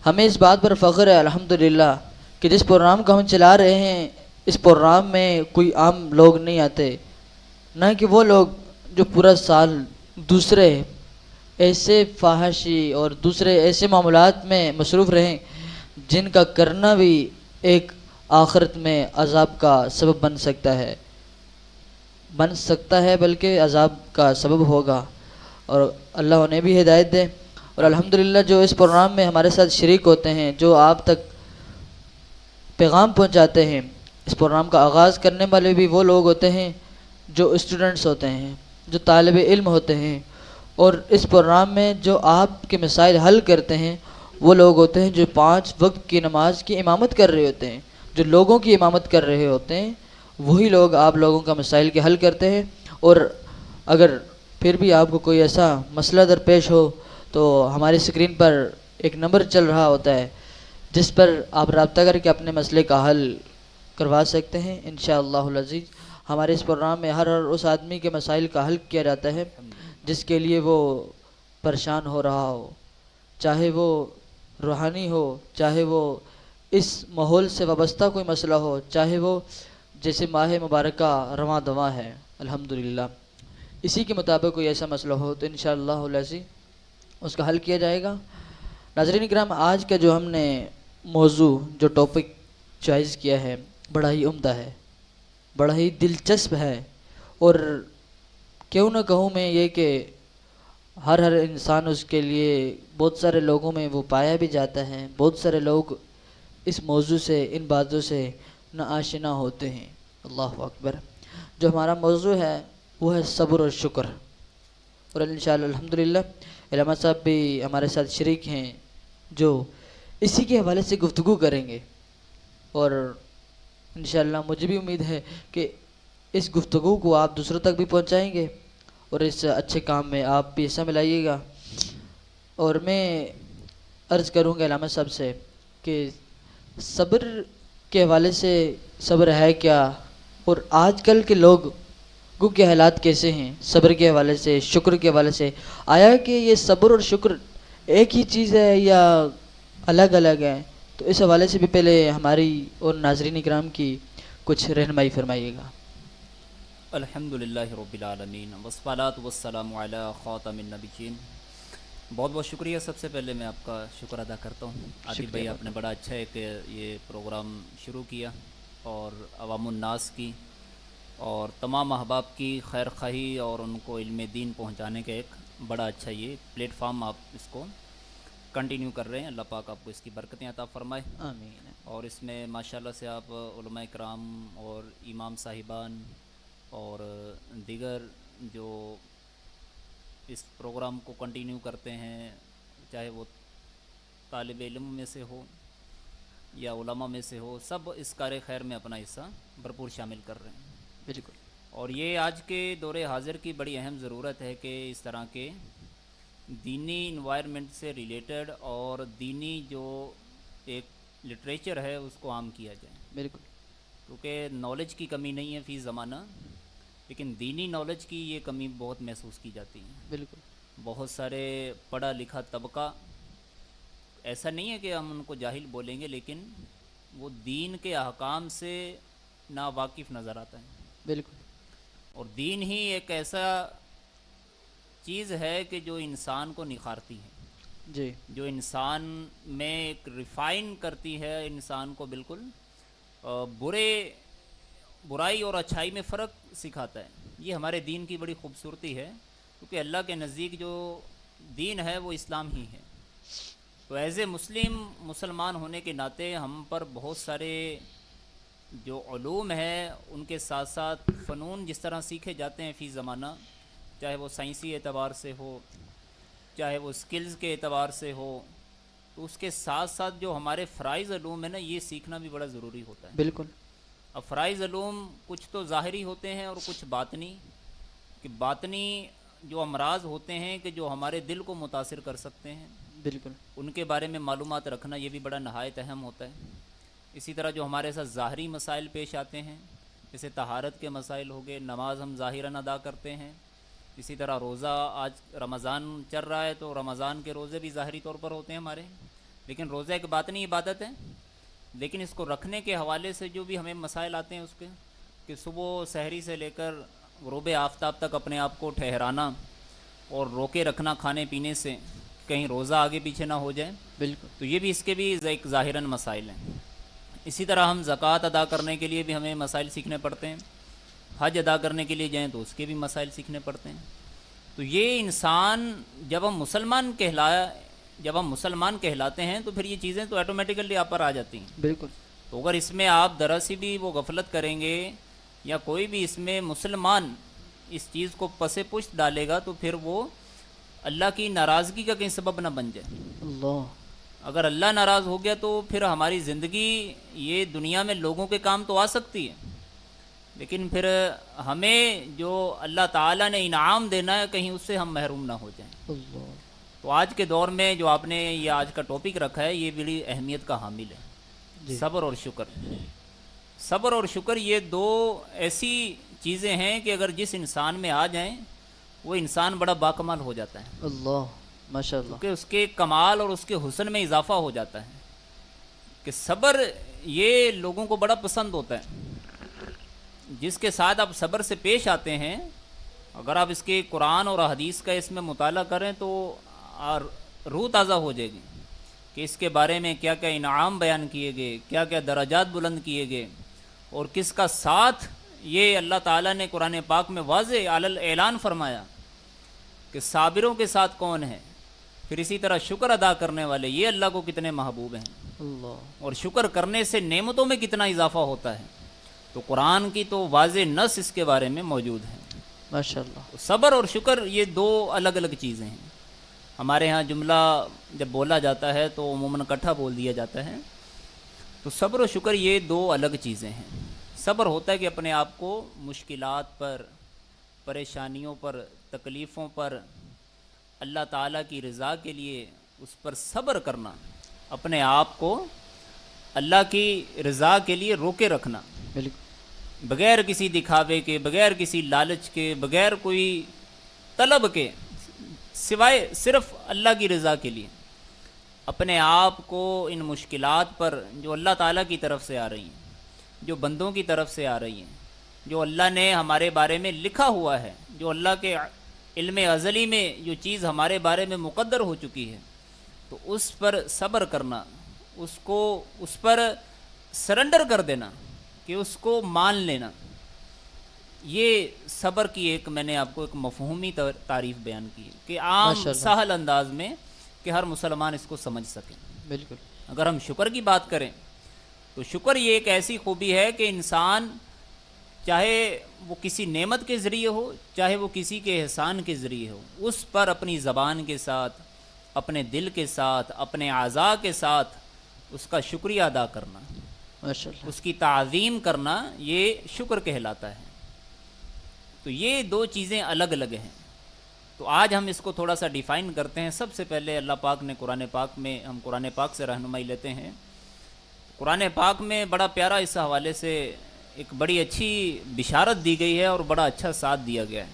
ہمیں اس بات پر فخر ہے الحمدللہ کہ جس پروگرام کو ہم چلا رہے ہیں اس پروگرام میں کوئی عام لوگ نہیں آتے، نہ کہ وہ لوگ جو پورا سال دوسرے ایسے فحاشی اور دوسرے ایسے معاملات میں مصروف رہیں جن کا کرنا بھی ایک آخرت میں عذاب کا سبب بن سکتا ہے بلکہ عذاب کا سبب ہوگا، اور اللہ انہیں بھی ہدایت دے. اور الحمدللہ جو اس پروگرام میں ہمارے ساتھ شریک ہوتے ہیں، جو آپ تک پیغام پہنچاتے ہیں، اس پروگرام کا آغاز کرنے والے بھی وہ لوگ ہوتے ہیں جو اسٹوڈنٹس ہوتے ہیں، جو طالب علم ہوتے ہیں، اور اس پروگرام میں جو آپ کے مسائل حل کرتے ہیں وہ لوگ ہوتے ہیں جو 5 وقت کی نماز کی امامت کر رہے ہوتے ہیں، جو لوگوں کی امامت کر رہے ہوتے ہیں وہی لوگ آپ لوگوں کا مسائل کے حل کرتے ہیں. اور اگر پھر بھی آپ کو کوئی ایسا مسئلہ درپیش ہو تو ہماری اسکرین پر ایک نمبر چل رہا ہوتا ہے جس پر آپ رابطہ کر کے اپنے مسئلے کا حل کروا سکتے ہیں انشاءاللہ العزیز. ہمارے اس پروگرام میں ہر اس آدمی کے مسائل کا حل کیا جاتا ہے جس کے لیے وہ پریشان ہو رہا ہو، چاہے وہ روحانی ہو، چاہے وہ اس ماحول سے وابستہ کوئی مسئلہ ہو، چاہے وہ جیسے ماہ مبارکہ رواں دواں ہے الحمدللہ، اسی کے مطابق کوئی ایسا مسئلہ ہو تو انشاءاللہ العزیز اس کا حل کیا جائے گا. ناظرین کرام، آج کا جو ہم نے موضوع جو ٹاپک چوائس کیا ہے بڑا ہی عمدہ ہے، بڑا ہی دلچسپ ہے، اور کیوں نہ کہوں میں یہ کہ ہر انسان اس کے لیے بہت سارے لوگوں میں وہ پایا بھی جاتا ہے. بہت سارے لوگ اس موضوع سے، ان باتوں سے نا آشنا ہوتے ہیں. اللہ اکبر. جو ہمارا موضوع ہے وہ ہے صبر اور شکر، اور انشاءاللہ الحمدللہ علامہ صاحب بھی ہمارے ساتھ شریک ہیں جو اسی کے حوالے سے گفتگو کریں گے، اور انشاءاللہ مجھے بھی امید ہے کہ اس گفتگو کو آپ دوسروں تک بھی پہنچائیں گے اور اس اچھے کام میں آپ بھی حصہ ملائیے گا. اور میں عرض کروں گا علامہ صاحب سے کہ صبر کے حوالے سے صبر ہے کیا، اور آج کل کے لوگوں کے حالات کیسے ہیں صبر کے حوالے سے، شکر کے حوالے سے. آیا کہ یہ صبر اور شکر ایک ہی چیز ہے یا الگ الگ ہے؟ تو اس حوالے سے بھی پہلے ہماری اور ناظرین اکرام کی کچھ رہنمائی فرمائیے گا. الحمدللہ رب العالمین والصلاۃ والسلام علی خاتم النبیین. بہت بہت شکریہ. سب سے پہلے میں آپ کا شکر ادا کرتا ہوں. عاطف بھائی، آپ نے بڑا اچھا ہے کہ یہ پروگرام شروع کیا اور عوام الناس کی اور تمام احباب کی خیر خواہی اور ان کو علم دین پہنچانے کا ایک بڑا اچھا یہ پلیٹ فارم آپ اس کو کنٹینیو کر رہے ہیں. اللہ پاک آپ کو اس کی برکتیں عطا فرمائے. آمین. اور اس میں ماشاءاللہ سے آپ علماء کرام اور امام صاحبان اور دیگر جو اس پروگرام کو کنٹینیو کرتے ہیں، چاہے وہ طالب علم میں سے ہو یا علماء میں سے ہو، سب اس کار خیر میں اپنا حصہ بھرپور شامل کر رہے ہیں. بالکل. اور یہ آج کے دور حاضر کی بڑی اہم ضرورت ہے کہ اس طرح کے دینی انوائرمنٹ سے ریلیٹڈ اور دینی جو ایک لٹریچر ہے اس کو عام کیا جائے. بالکل. کیونکہ نالج کی کمی نہیں ہے فی زمانہ، لیکن دینی نالج کی یہ کمی بہت محسوس کی جاتی ہے. بالکل. بہت سارے پڑھا لکھا طبقہ، ایسا نہیں ہے کہ ہم ان کو جاہل بولیں گے، لیکن وہ دین کے احکام سے ناواقف نظر آتا ہے. بالکل. اور دین ہی ایک ایسا چیز ہے کہ جو انسان کو نکھارتی ہے، جی. جو انسان میں ایک ریفائن کرتی ہے، انسان کو بالکل برائی اور اچھائی میں فرق سکھاتا ہے. یہ ہمارے دین کی بڑی خوبصورتی ہے، کیونکہ اللہ کے نزدیک جو دین ہے وہ اسلام ہی ہے. تو ایز اے مسلمان ہونے کے ناطے ہم پر بہت سارے جو علوم ہیں ان کے ساتھ ساتھ فنون جس طرح سیکھے جاتے ہیں فی زمانہ، چاہے وہ سائنسی اعتبار سے ہو، چاہے وہ سکلز کے اعتبار سے ہو، تو اس کے ساتھ ساتھ جو ہمارے فرائض علوم ہیں نا، یہ سیکھنا بھی بڑا ضروری ہوتا ہے. بالکل. اب فرائض علوم کچھ تو ظاہری ہوتے ہیں اور کچھ باطنی، کہ باطنی جو امراض ہوتے ہیں کہ جو ہمارے دل کو متاثر کر سکتے ہیں، بالکل ان کے بارے میں معلومات رکھنا یہ بھی بڑا نہایت اہم ہوتا ہے۔ اسی طرح جو ہمارے ساتھ ظاہری مسائل پیش آتے ہیں، جیسے طہارت کے مسائل ہو گئے، نماز ہم ظاہراً ادا کرتے ہیں، اسی طرح روزہ، آج رمضان چل رہا ہے تو رمضان کے روزے بھی ظاہری طور پر ہوتے ہیں ہمارے، لیکن روزہ ایک باطنی عبادت ہے، لیکن اس کو رکھنے کے حوالے سے جو بھی ہمیں مسائل آتے ہیں اس کے، کہ صبح سحری سے لے کر غروب آفتاب تک اپنے آپ کو ٹھہرانا اور روکے رکھنا کھانے پینے سے، کہیں روزہ آگے پیچھے نہ ہو جائے، بالکل تو یہ بھی اس کے بھی ایک ظاہراً مسائل ہیں۔ اسی طرح ہم زکوٰۃ ادا کرنے کے لیے بھی ہمیں مسائل سیکھنے پڑتے ہیں، حج ادا کرنے کے لیے جائیں تو اس کے بھی مسائل سیکھنے پڑتے ہیں۔ تو یہ انسان جب ہم مسلمان کہلاتے ہیں تو پھر یہ چیزیں تو آٹومیٹیکلی آپ پر آ جاتی ہیں۔ بالکل تو اگر اس میں آپ ذرا سی بھی وہ غفلت کریں گے یا کوئی بھی اس میں مسلمان اس چیز کو پس پشت ڈالے گا تو پھر وہ اللہ کی ناراضگی کا کہیں سبب نہ بن جائے۔ اللہ، اگر اللہ ناراض ہو گیا تو پھر ہماری زندگی یہ دنیا میں لوگوں کے کام تو آ سکتی ہے، لیکن پھر ہمیں جو اللہ تعالیٰ نے انعام دینا ہے کہیں اس سے ہم محروم نہ ہو جائیں۔ اللہ، تو آج کے دور میں جو آپ نے یہ آج کا ٹاپک رکھا ہے یہ بڑی اہمیت کا حامل ہے، جی صبر اور شکر۔ صبر اور شکر یہ دو ایسی چیزیں ہیں کہ اگر جس انسان میں آ جائیں وہ انسان بڑا باکمال ہو جاتا ہے، اللہ، ماشاء اللہ، کہ اس کے کمال اور اس کے حسن میں اضافہ ہو جاتا ہے، کہ صبر یہ لوگوں کو بڑا پسند ہوتا ہے۔ جس کے ساتھ آپ صبر سے پیش آتے ہیں، اگر آپ اس کے قرآن اور حدیث کا اس میں مطالعہ کریں تو روح تازہ ہو جائے گی کہ اس کے بارے میں کیا کیا انعام بیان کیے گئے، کیا کیا درجات بلند کیے گئے، اور کس کا ساتھ یہ اللہ تعالیٰ نے قرآن پاک میں واضح اعلان فرمایا کہ صابروں کے ساتھ کون ہے، پھر اسی طرح شکر ادا کرنے والے یہ اللہ کو کتنے محبوب ہیں، اللہ، اور شکر کرنے سے نعمتوں میں کتنا اضافہ ہوتا ہے۔ تو قرآن کی تو واضح نص اس کے بارے میں موجود ہے۔ ماشاء اللہ، صبر اور شکر یہ دو الگ الگ چیزیں ہیں۔ ہمارے ہاں جملہ جب بولا جاتا ہے تو عموماً اکٹھا بول دیا جاتا ہے، تو صبر و شکر یہ دو الگ چیزیں ہیں۔ صبر ہوتا ہے کہ اپنے آپ کو مشکلات پر، پریشانیوں پر، تکلیفوں پر اللہ تعالیٰ کی رضا کے لیے اس پر صبر کرنا، اپنے آپ کو اللہ کی رضا کے لیے روکے رکھنا، بالکل بغیر کسی دکھاوے کے، بغیر کسی لالچ کے، بغیر کوئی طلب کے، سوائے صرف اللہ کی رضا کے لیے اپنے آپ کو ان مشکلات پر جو اللہ تعالیٰ کی طرف سے آ رہی ہیں، جو بندوں کی طرف سے آ رہی ہیں، جو اللہ نے ہمارے بارے میں لکھا ہوا ہے، جو اللہ کے علم ازلی میں جو چیز ہمارے بارے میں مقدر ہو چکی ہے، تو اس پر صبر کرنا، اس پر سرنڈر کر دینا، کہ اس کو مان لینا، یہ صبر کی ایک میں نے آپ کو ایک مفہومی تعریف بیان کی ہے کہ عام ماشاء اللہ، سہل انداز میں کہ ہر مسلمان اس کو سمجھ سکے۔ بالکل اگر ہم شکر کی بات کریں تو شکر یہ ایک ایسی خوبی ہے کہ انسان چاہے وہ کسی نعمت کے ذریعے ہو، چاہے وہ کسی کے احسان کے ذریعے ہو، اس پر اپنی زبان کے ساتھ، اپنے دل کے ساتھ، اپنے اعضاء کے ساتھ اس کا شکریہ ادا کرنا، ماشاء اللہ، اس کی تعظیم کرنا، یہ شکر کہلاتا ہے۔ تو یہ دو چیزیں الگ الگ ہیں۔ تو آج ہم اس کو تھوڑا سا ڈیفائن کرتے ہیں۔ سب سے پہلے اللہ پاک نے قرآن پاک میں، ہم قرآن پاک سے رہنمائی لیتے ہیں۔ قرآن پاک میں بڑا پیارا اس حوالے سے ایک بڑی اچھی بشارت دی گئی ہے اور بڑا اچھا ساتھ دیا گیا ہے۔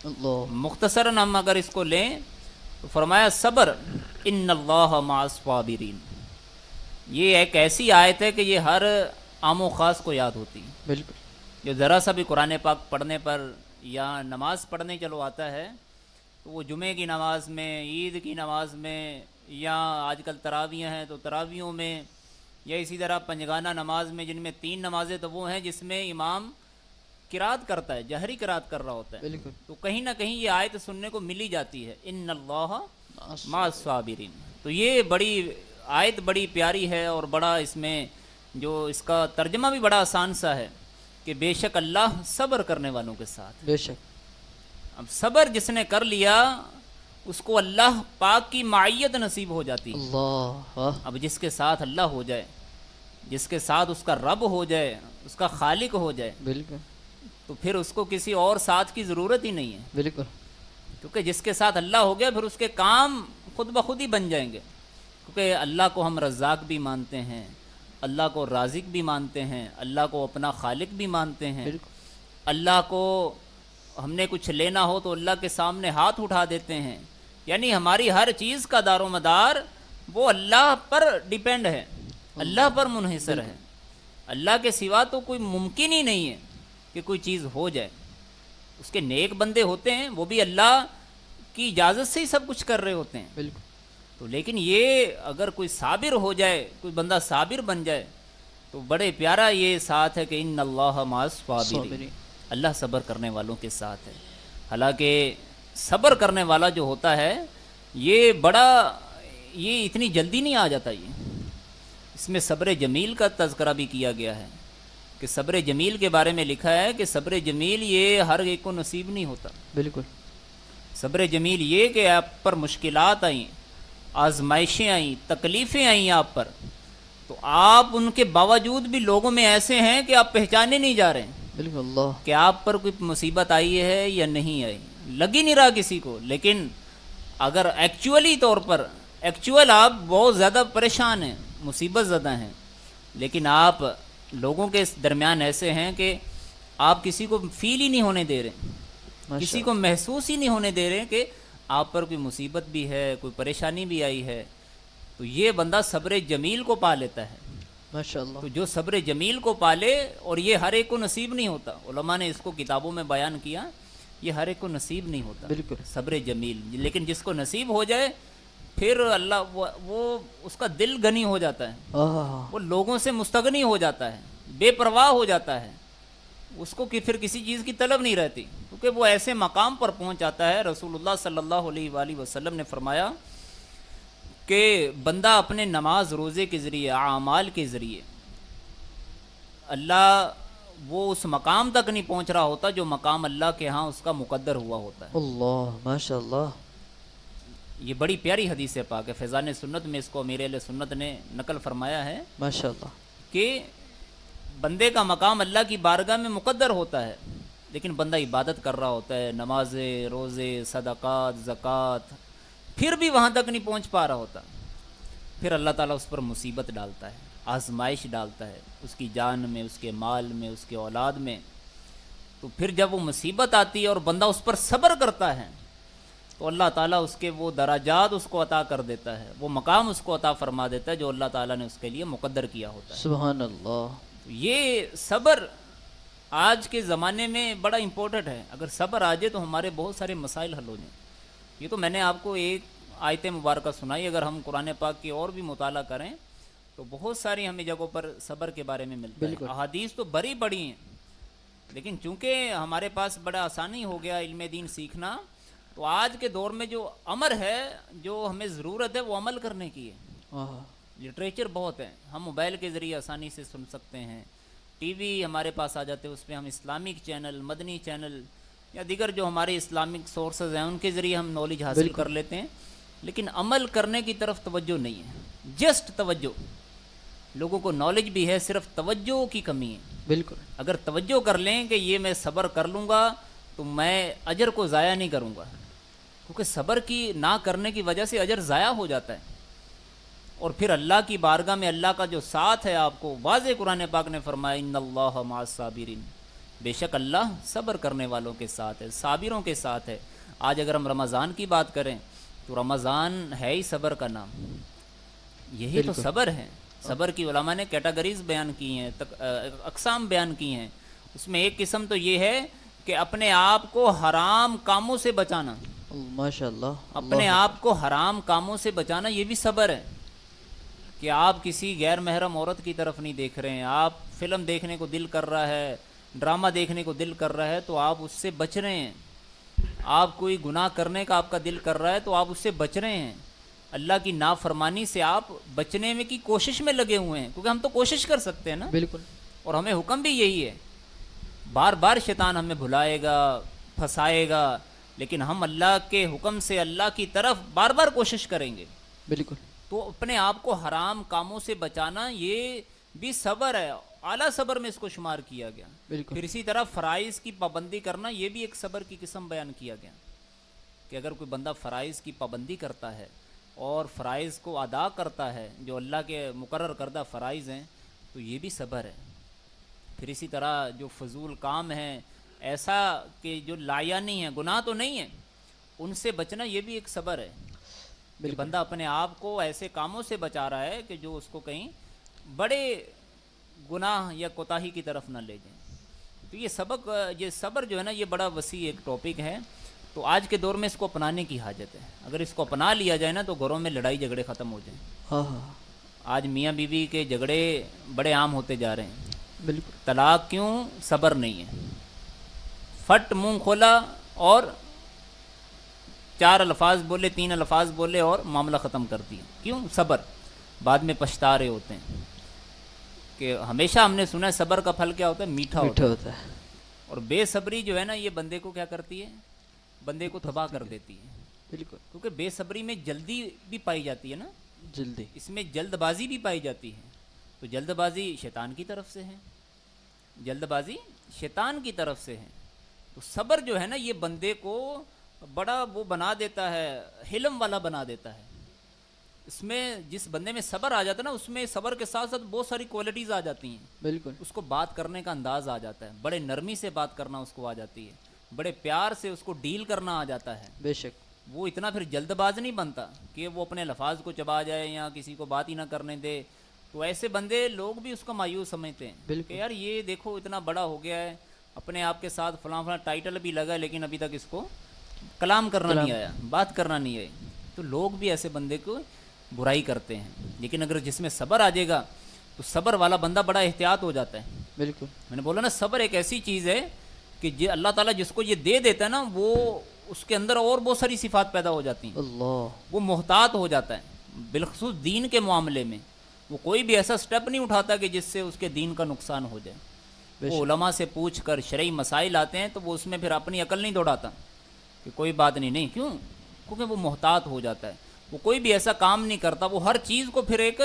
اللہ، مختصراً ہم اگر اس کو لیں تو فرمایا صبر ان اللہ مع الصابرین۔ یہ ایک ایسی آیت ہے کہ یہ ہر عام و خاص کو یاد ہوتی ہے۔ بالکل جو ذرا سا بھی قرآن پاک پڑھنے پر یا نماز پڑھنے چلو آتا ہے تو وہ جمعے کی نماز میں، عید کی نماز میں، یا آج کل تراویح ہیں تو تراویحوں میں، یا اسی طرح پنجگانہ نماز میں جن میں 3 نمازیں تو وہ ہیں جس میں امام قرات کرتا ہے، جہری قرات کر رہا ہوتا ہے، بالکل تو کہیں نہ کہیں یہ آیت سننے کو ملی جاتی ہے، ان اللہ مع الصابرین۔ تو یہ بڑی آیت بڑی پیاری ہے اور بڑا اس میں جو اس کا ترجمہ بھی بڑا آسان سا ہے کہ بے شک اللہ صبر کرنے والوں کے ساتھ۔ بے شک، اب صبر جس نے کر لیا اس کو اللہ پاک کی معیت نصیب ہو جاتی ہے۔ اللہ، واہ، اب جس کے ساتھ اللہ ہو جائے، جس کے ساتھ اس کا رب ہو جائے، اس کا خالق ہو جائے، بالکل تو پھر اس کو کسی اور ساتھ کی ضرورت ہی نہیں ہے، بالکل کیونکہ جس کے ساتھ اللہ ہو گیا پھر اس کے کام خود بخود ہی بن جائیں گے، کیونکہ اللہ کو ہم رزاق بھی مانتے ہیں، اللہ کو رازق بھی مانتے ہیں، اللہ کو اپنا خالق بھی مانتے ہیں، بالکل اللہ کو ہم نے کچھ لینا ہو تو اللہ کے سامنے ہاتھ اٹھا دیتے ہیں، یعنی ہماری ہر چیز کا دار و مدار وہ اللہ پر ڈیپینڈ ہے، اللہ پر منحصر ہے، اللہ کے سوا تو کوئی ممکن ہی نہیں ہے کہ کوئی چیز ہو جائے۔ اس کے نیک بندے ہوتے ہیں، وہ بھی اللہ کی اجازت سے ہی سب کچھ کر رہے ہوتے ہیں، بالکل تو لیکن یہ اگر کوئی صابر ہو جائے، کوئی بندہ صابر بن جائے تو بڑے پیارا یہ ساتھ ہے کہ ان اللہ مع الصابرین، صابرین۔ اللہ صبر کرنے والوں کے ساتھ ہے۔ حالانکہ صبر کرنے والا جو ہوتا ہے یہ اتنی جلدی نہیں آ جاتا، اس میں صبر جمیل کا تذکرہ بھی کیا گیا ہے کہ صبر جمیل کے بارے میں لکھا ہے کہ صبر جمیل یہ ہر ایک کو نصیب نہیں ہوتا۔ بالکل صبر جمیل یہ کہ آپ پر مشکلات آئیں، آزمائشیں آئیں، تکلیفیں آئیں آپ پر، تو آپ ان کے باوجود بھی لوگوں میں ایسے ہیں کہ آپ پہچانے نہیں جا رہے ہیں بالکل اللہ کہ آپ پر کوئی مصیبت آئی ہے یا نہیں آئی، لگ ہی نہیں رہا کسی کو، لیکن اگر ایکچوئل آپ بہت زیادہ پریشان ہیں، مصیبت زدہ ہیں، لیکن آپ لوگوں کے درمیان ایسے ہیں کہ آپ کسی کو فیل ہی نہیں ہونے دے رہے، کسی کو محسوس ہی نہیں ہونے دے رہے کہ آپ پر کوئی مصیبت بھی ہے، کوئی پریشانی بھی آئی ہے، تو یہ بندہ صبر جمیل کو پا لیتا ہے۔ ماشاء اللہ تو جو صبر جمیل کو پالے، اور یہ ہر ایک کو نصیب نہیں ہوتا، علماء نے اس کو کتابوں میں بیان کیا، یہ ہر ایک کو نصیب نہیں ہوتا بالکل صبر جمیل، لیکن جس کو نصیب ہو جائے پھر اللہ وہ اس کا دل غنی ہو جاتا ہے، وہ لوگوں سے مستغنی ہو جاتا ہے، بے پرواہ ہو جاتا ہے، اس کو پھر کسی چیز کی طلب نہیں رہتی، کیونکہ وہ ایسے مقام پر پہنچ جاتا ہے۔ رسول اللہ صلی اللہ علیہ وآلہ وسلم نے فرمایا کہ بندہ اپنے نماز روزے کے ذریعے، اعمال کے ذریعے، اللہ وہ اس مقام تک نہیں پہنچ رہا ہوتا جو مقام اللہ کے ہاں اس کا مقدر ہوا ہوتا ہے۔ اللہ ماشاء اللہ یہ بڑی پیاری حدیث پاک ہے، فیضان سنت میں اس کو امیر اہل سنت نے نقل فرمایا ہے ماشاء اللہ کہ بندے کا مقام اللہ کی بارگاہ میں مقدر ہوتا ہے، لیکن بندہ عبادت کر رہا ہوتا ہے، نمازیں، روزے، صدقات، زکوٰۃ، پھر بھی وہاں تک نہیں پہنچ پا رہا ہوتا، پھر اللہ تعالیٰ اس پر مصیبت ڈالتا ہے، آزمائش ڈالتا ہے، اس کی جان میں، اس کے مال میں، اس کے اولاد میں، تو پھر جب وہ مصیبت آتی ہے اور بندہ اس پر صبر کرتا ہے تو اللہ تعالیٰ اس کے وہ درجات اس کو عطا کر دیتا ہے، وہ مقام اس کو عطا فرما دیتا ہے جو اللہ تعالیٰ نے اس کے لیے مقدر کیا ہوتا ہے۔ سبحان اللہ یہ صبر آج کے زمانے میں بڑا امپورٹنٹ ہے، اگر صبر آ جائے تو ہمارے بہت سارے مسائل حل ہو جائیں۔ یہ تو میں نے آپ کو ایک آیت مبارکہ سنائی، اگر ہم قرآن پاک کی اور بھی مطالعہ کریں تو بہت ساری ہمیں جگہوں پر صبر کے بارے میں ملتا ہے، احادیث تو بڑی بڑی ہیں، لیکن چونکہ ہمارے پاس بڑا آسانی ہو گیا علم دین سیکھنا، تو آج کے دور میں جو امر ہے، جو ہمیں ضرورت ہے وہ عمل کرنے کی ہے۔ لٹریچر بہت ہے، ہم موبائل کے ذریعے آسانی سے سن سکتے ہیں، ٹی وی ہمارے پاس آ جاتے ہیں، اس پہ ہم اسلامک چینل، مدنی چینل یا دیگر جو ہمارے اسلامک سورسز ہیں ان کے ذریعے ہم نالج حاصل کر لیتے ہیں، لیکن عمل کرنے کی طرف توجہ نہیں ہے، جسٹ توجہ۔ لوگوں کو نالج بھی ہے، صرف توجہ کی کمی ہے۔ بالکل اگر توجہ کر لیں کہ یہ میں صبر کر لوں گا تو میں اجر کو ضائع نہیں کروں گا، کیونکہ صبر کی نہ کرنے کی وجہ سے اجر ضائع ہو جاتا ہے، اور پھر اللہ کی بارگاہ میں اللہ کا جو ساتھ ہے، آپ کو واضح قرآن پاک نے فرمایا ان اللہ مع الصابرین، بے شک اللہ صبر کرنے والوں کے ساتھ ہے، صابروں کے ساتھ ہے۔ آج اگر ہم رمضان کی بات کریں تو رمضان ہے ہی صبر کا نام، یہی تو صبر ہے۔ صبر کی علماء نے کیٹیگریز بیان کی ہیں، اقسام بیان کی ہیں، اس میں ایک قسم تو یہ ہے کہ اپنے آپ کو حرام کاموں سے بچانا، ماشاء اللہ، اپنے آپ کو حرام کاموں سے بچانا، یہ بھی صبر ہے کہ آپ کسی غیر محرم عورت کی طرف نہیں دیکھ رہے ہیں، آپ فلم دیکھنے کو دل کر رہا ہے، ڈرامہ دیکھنے کو دل کر رہا ہے تو آپ اس سے بچ رہے ہیں، آپ کوئی گناہ کرنے کا آپ کا دل کر رہا ہے تو آپ اس سے بچ رہے ہیں، اللہ کی نافرمانی سے آپ بچنے میں کی کوشش میں لگے ہوئے ہیں، کیونکہ ہم تو کوشش کر سکتے ہیں نا، بالکل، اور ہمیں حکم بھی یہی ہے، بار بار شیطان ہمیں بھلائے گا، پھنسائے گا، لیکن ہم اللہ کے حکم سے اللہ کی طرف بار بار کوشش کریں گے۔ بالکل تو اپنے آپ کو حرام کاموں سے بچانا یہ بھی صبر ہے، اعلیٰ صبر میں اس کو شمار کیا گیا۔ بالکل پھر اسی طرح فرائض کی پابندی کرنا، یہ بھی ایک صبر کی قسم بیان کیا گیا کہ اگر کوئی بندہ فرائض کی پابندی کرتا ہے اور فرائض کو ادا کرتا ہے جو اللہ کے مقرر کردہ فرائض ہیں، تو یہ بھی صبر ہے۔ پھر اسی طرح جو فضول کام ہیں، ایسا کہ جو لایانی ہیں، گناہ تو نہیں ہیں، ان سے بچنا، یہ بھی ایک صبر ہے کہ بندہ اپنے آپ کو ایسے کاموں سے بچا رہا ہے کہ جو اس کو کہیں بڑے گناہ یا کوتاہی کی طرف نہ لے جائیں۔ تو یہ صبر جو ہے نا، یہ بڑا وسیع ایک ٹاپک ہے، تو آج کے دور میں اس کو اپنانے کی حاجت ہے۔ اگر اس کو اپنا لیا جائے نا تو گھروں میں لڑائی جھگڑے ختم ہو جائیں۔ ہاں ہاں آج میاں بیوی کے جھگڑے بڑے عام ہوتے جا رہے ہیں۔ بالکل طلاق کیوں؟ صبر نہیں ہے۔ فٹ منہ کھولا اور 4 الفاظ بولے، 3 الفاظ بولے اور معاملہ ختم کر دیا۔ کیوں؟ صبر۔ بعد میں پچھتا رہے ہوتے ہیں کہ ہمیشہ ہم نے سنا ہے صبر کا پھل کیا ہوتا ہے؟ میٹھا ہوتا ہے۔ اور بے صبری جو ہے نا، یہ بندے کو کیا کرتی ہے؟ بندے کو تباہ کر دیتی ہے۔ بالکل کیونکہ بے صبری میں جلدی بھی پائی جاتی ہے نا، جلدی اس میں جلد بازی بھی پائی جاتی ہے۔ تو جلد بازی شیطان کی طرف سے ہے، جلد بازی شیطان کی طرف سے ہے۔ تو صبر جو ہے نا، یہ بندے کو بڑا وہ بنا دیتا ہے، حلم والا بنا دیتا ہے۔ اس میں جس بندے میں صبر آ جاتا ہے نا، اس میں صبر کے ساتھ ساتھ بہت ساری کوالٹیز آ جاتی ہیں۔ بالکل اس کو بات کرنے کا انداز آ جاتا ہے، بڑے نرمی سے بات کرنا اس کو آ جاتی ہے، بڑے پیار سے اس کو ڈیل کرنا آ جاتا ہے۔ بے شک وہ اتنا پھر جلد باز نہیں بنتا کہ وہ اپنے الفاظ کو چبا جائے یا کسی کو بات ہی نہ کرنے دے۔ تو ایسے بندے لوگ بھی اس کو مایوس سمجھتے ہیں کہ یار یہ دیکھو اتنا بڑا ہو گیا ہے، اپنے آپ کے ساتھ فلاں فلاں ٹائٹل بھی لگا، لیکن ابھی تک اس کو کلام کرنا نہیں آیا، بات کرنا نہیں آئی۔ تو لوگ بھی ایسے بندے کو برائی کرتے ہیں۔ لیکن اگر جس میں صبر آ جائے گا تو صبر والا بندہ بڑا احتیاط ہو جاتا ہے۔ بالکل میں نے بولا نا، صبر ایک ایسی چیز ہے کہ اللہ تعالیٰ جس کو یہ دے دیتا ہے نا، وہ اس کے اندر اور بہت ساری صفات پیدا ہو جاتی ہیں۔ اللہ وہ محتاط ہو جاتا ہے، بالخصوص دین کے معاملے میں وہ کوئی بھی ایسا سٹیپ نہیں اٹھاتا کہ جس سے اس کے دین کا نقصان ہو جائے۔ وہ علماء سے پوچھ کر شرعی مسائل آتے ہیں تو وہ اس میں پھر اپنی عقل نہیں دوڑاتا کہ کوئی بات نہیں۔ کیوں؟ کیونکہ وہ محتاط ہو جاتا ہے، وہ کوئی بھی ایسا کام نہیں کرتا، وہ ہر چیز کو پھر ایک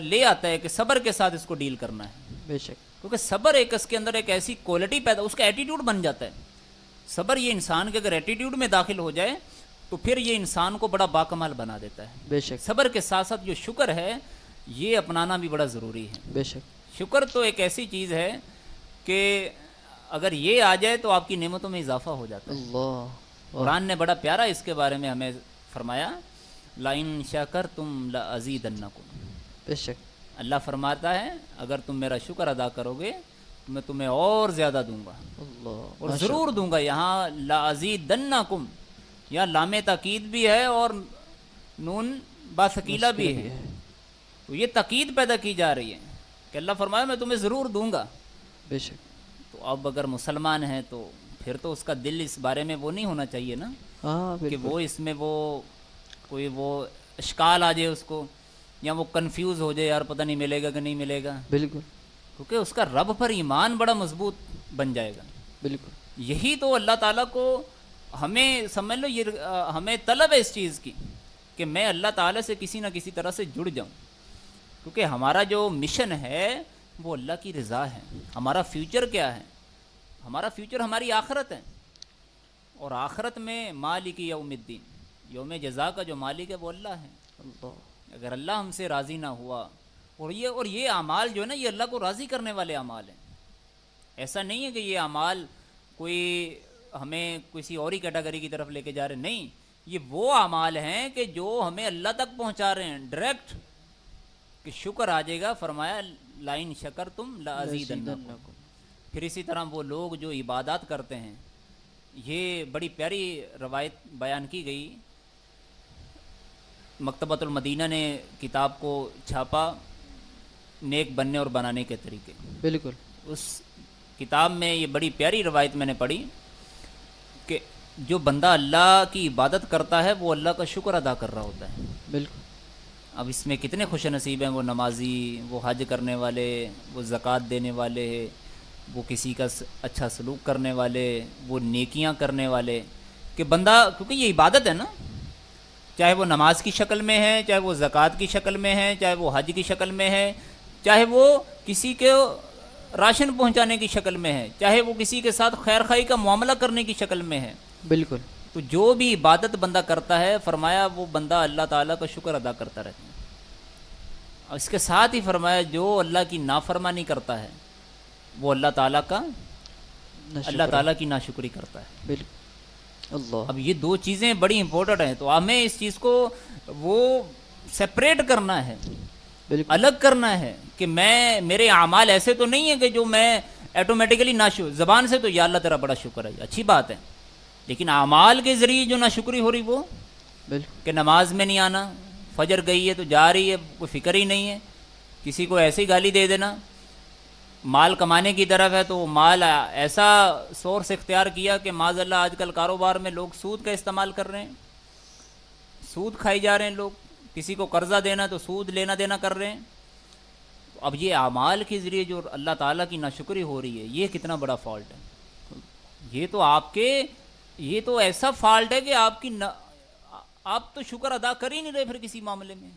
لے آتا ہے کہ صبر کے ساتھ اس کو ڈیل کرنا ہے۔ بے شک کیونکہ صبر ایک اس کے اندر ایک ایسی کوالٹی پیدا، اس کا ایٹیٹیوڈ بن جاتا ہے۔ صبر یہ انسان کے اگر ایٹیٹیوڈ میں داخل ہو جائے تو پھر یہ انسان کو بڑا باکمال بنا دیتا ہے۔ بے شک صبر کے ساتھ ساتھ جو شکر ہے، یہ اپنانا بھی بڑا ضروری ہے۔ بے شک شکر تو ایک ایسی چیز ہے کہ اگر یہ آ جائے تو آپ کی نعمتوں میں اضافہ ہو جاتا ہے۔ اللہ قرآن نے بڑا پیارا اس کے بارے میں ہمیں فرمایا، لَإِن شَكَرْتُمْ لَأَزِيدَنَّكُمْ۔ بے شک اللہ فرماتا ہے اگر تم میرا شکر ادا کرو گے تو میں تمہیں اور زیادہ دوں گا، اللہ اور ضرور دوں گا۔ یہاں لَأَزِيدَنَّكُمْ، یہاں لام تاکید بھی ہے اور نون باثقیلہ بھی ہے، تو یہ تاکید پیدا کی جا رہی ہے کہ اللہ فرمایا میں تمہیں ضرور دوں گا۔ بے شک تو اب اگر مسلمان ہے تو پھر تو اس کا دل اس بارے میں وہ نہیں ہونا چاہیے نا ہاں کہ بالکل وہ اس میں وہ کوئی وہ اشکال آ جائے اس کو، یا وہ کنفیوز ہو جائے، یار پتہ نہیں ملے گا کہ نہیں ملے گا، بالکل کیونکہ اس کا رب پر ایمان بڑا مضبوط بن جائے گا۔ بالکل یہی تو اللہ تعالیٰ کو ہمیں سمجھ لو، یہ ہمیں طلب ہے اس چیز کی کہ میں اللہ تعالیٰ سے کسی نہ کسی طرح سے جڑ جاؤں، کیونکہ ہمارا جو مشن ہے وہ اللہ کی رضا ہے۔ ہمارا فیوچر کیا ہے؟ ہمارا فیوچر ہماری آخرت ہے، اور آخرت میں مالک یوم الدین، یوم جزا کا جو مالک ہے وہ اللہ ہے۔ اللہ اگر اللہ ہم سے راضی نہ ہوا، اور یہ اعمال جو ہے نا، یہ اللہ کو راضی کرنے والے اعمال ہیں۔ ایسا نہیں ہے کہ یہ اعمال کوئی ہمیں کسی اور ہی کیٹیگری کی طرف لے کے جا رہے ہیں، نہیں، یہ وہ اعمال ہیں کہ جو ہمیں اللہ تک پہنچا رہے ہیں ڈائریکٹ، کہ شکر آ جائے گا۔ فرمایا لَإِن شَكَرْتُمْ لَأَزِيدَنَّكُمْ۔ پھر اسی طرح وہ لوگ جو عبادات کرتے ہیں، یہ بڑی پیاری روایت بیان کی گئی۔ مکتبۃ المدینہ نے کتاب کو چھاپا، نیک بننے اور بنانے کے طریقے۔ بالکل اس کتاب میں یہ بڑی پیاری روایت میں نے پڑھی کہ جو بندہ اللہ کی عبادت کرتا ہے وہ اللہ کا شکر ادا کر رہا ہوتا ہے۔ بالکل اب اس میں کتنے خوش نصیب ہیں وہ نمازی، وہ حج کرنے والے، وہ زکوٰۃ دینے والے، وہ کسی کا اچھا سلوک کرنے والے، وہ نیکیاں کرنے والے، کہ بندہ، کیونکہ یہ عبادت ہے نا، چاہے وہ نماز کی شکل میں ہے، چاہے وہ زکوٰۃ کی شکل میں ہے، چاہے وہ حج کی شکل میں ہے، چاہے وہ کسی کے راشن پہنچانے کی شکل میں ہے، چاہے وہ کسی کے ساتھ خیر خواہی کا معاملہ کرنے کی شکل میں ہے، بالکل تو جو بھی عبادت بندہ کرتا ہے فرمایا وہ بندہ اللہ تعالیٰ کا شکر ادا کرتا رہتا ہے. اور اس کے ساتھ ہی فرمایا جو اللہ کی نافرمانی کرتا ہے وہ اللہ تعالیٰ کا اللہ تعالیٰ کی ناشکری کرتا ہے. بالکل اللہ. اب یہ دو چیزیں بڑی امپورٹنٹ ہیں، تو ہمیں اس چیز کو وہ سپریٹ کرنا ہے، بالکل الگ کرنا ہے کہ میرے اعمال ایسے تو نہیں ہیں کہ جو میں ایٹومیٹیکلی زبان سے تو یا اللہ تیرا بڑا شکر ہے، اچھی بات ہے، لیکن اعمال کے ذریعے جو ناشکری ہو رہی وہ بالکل کہ نماز میں نہیں آنا، فجر گئی ہے تو جا رہی ہے، کوئی فکر ہی نہیں ہے، کسی کو ایسے ہی گالی دے دینا، مال کمانے کی طرف ہے تو مال ایسا سورس اختیار کیا کہ معاذ اللہ آج کل کاروبار میں لوگ سود کا استعمال کر رہے ہیں، سود کھائی جا رہے ہیں لوگ، کسی کو قرضہ دینا تو سود لینا دینا کر رہے ہیں. اب یہ اعمال کے ذریعے جو اللہ تعالیٰ کی ناشکری ہو رہی ہے یہ کتنا بڑا فالٹ ہے. یہ تو ایسا فالٹ ہے کہ آپ تو شکر ادا کر ہی نہیں رہے پھر کسی معاملے میں،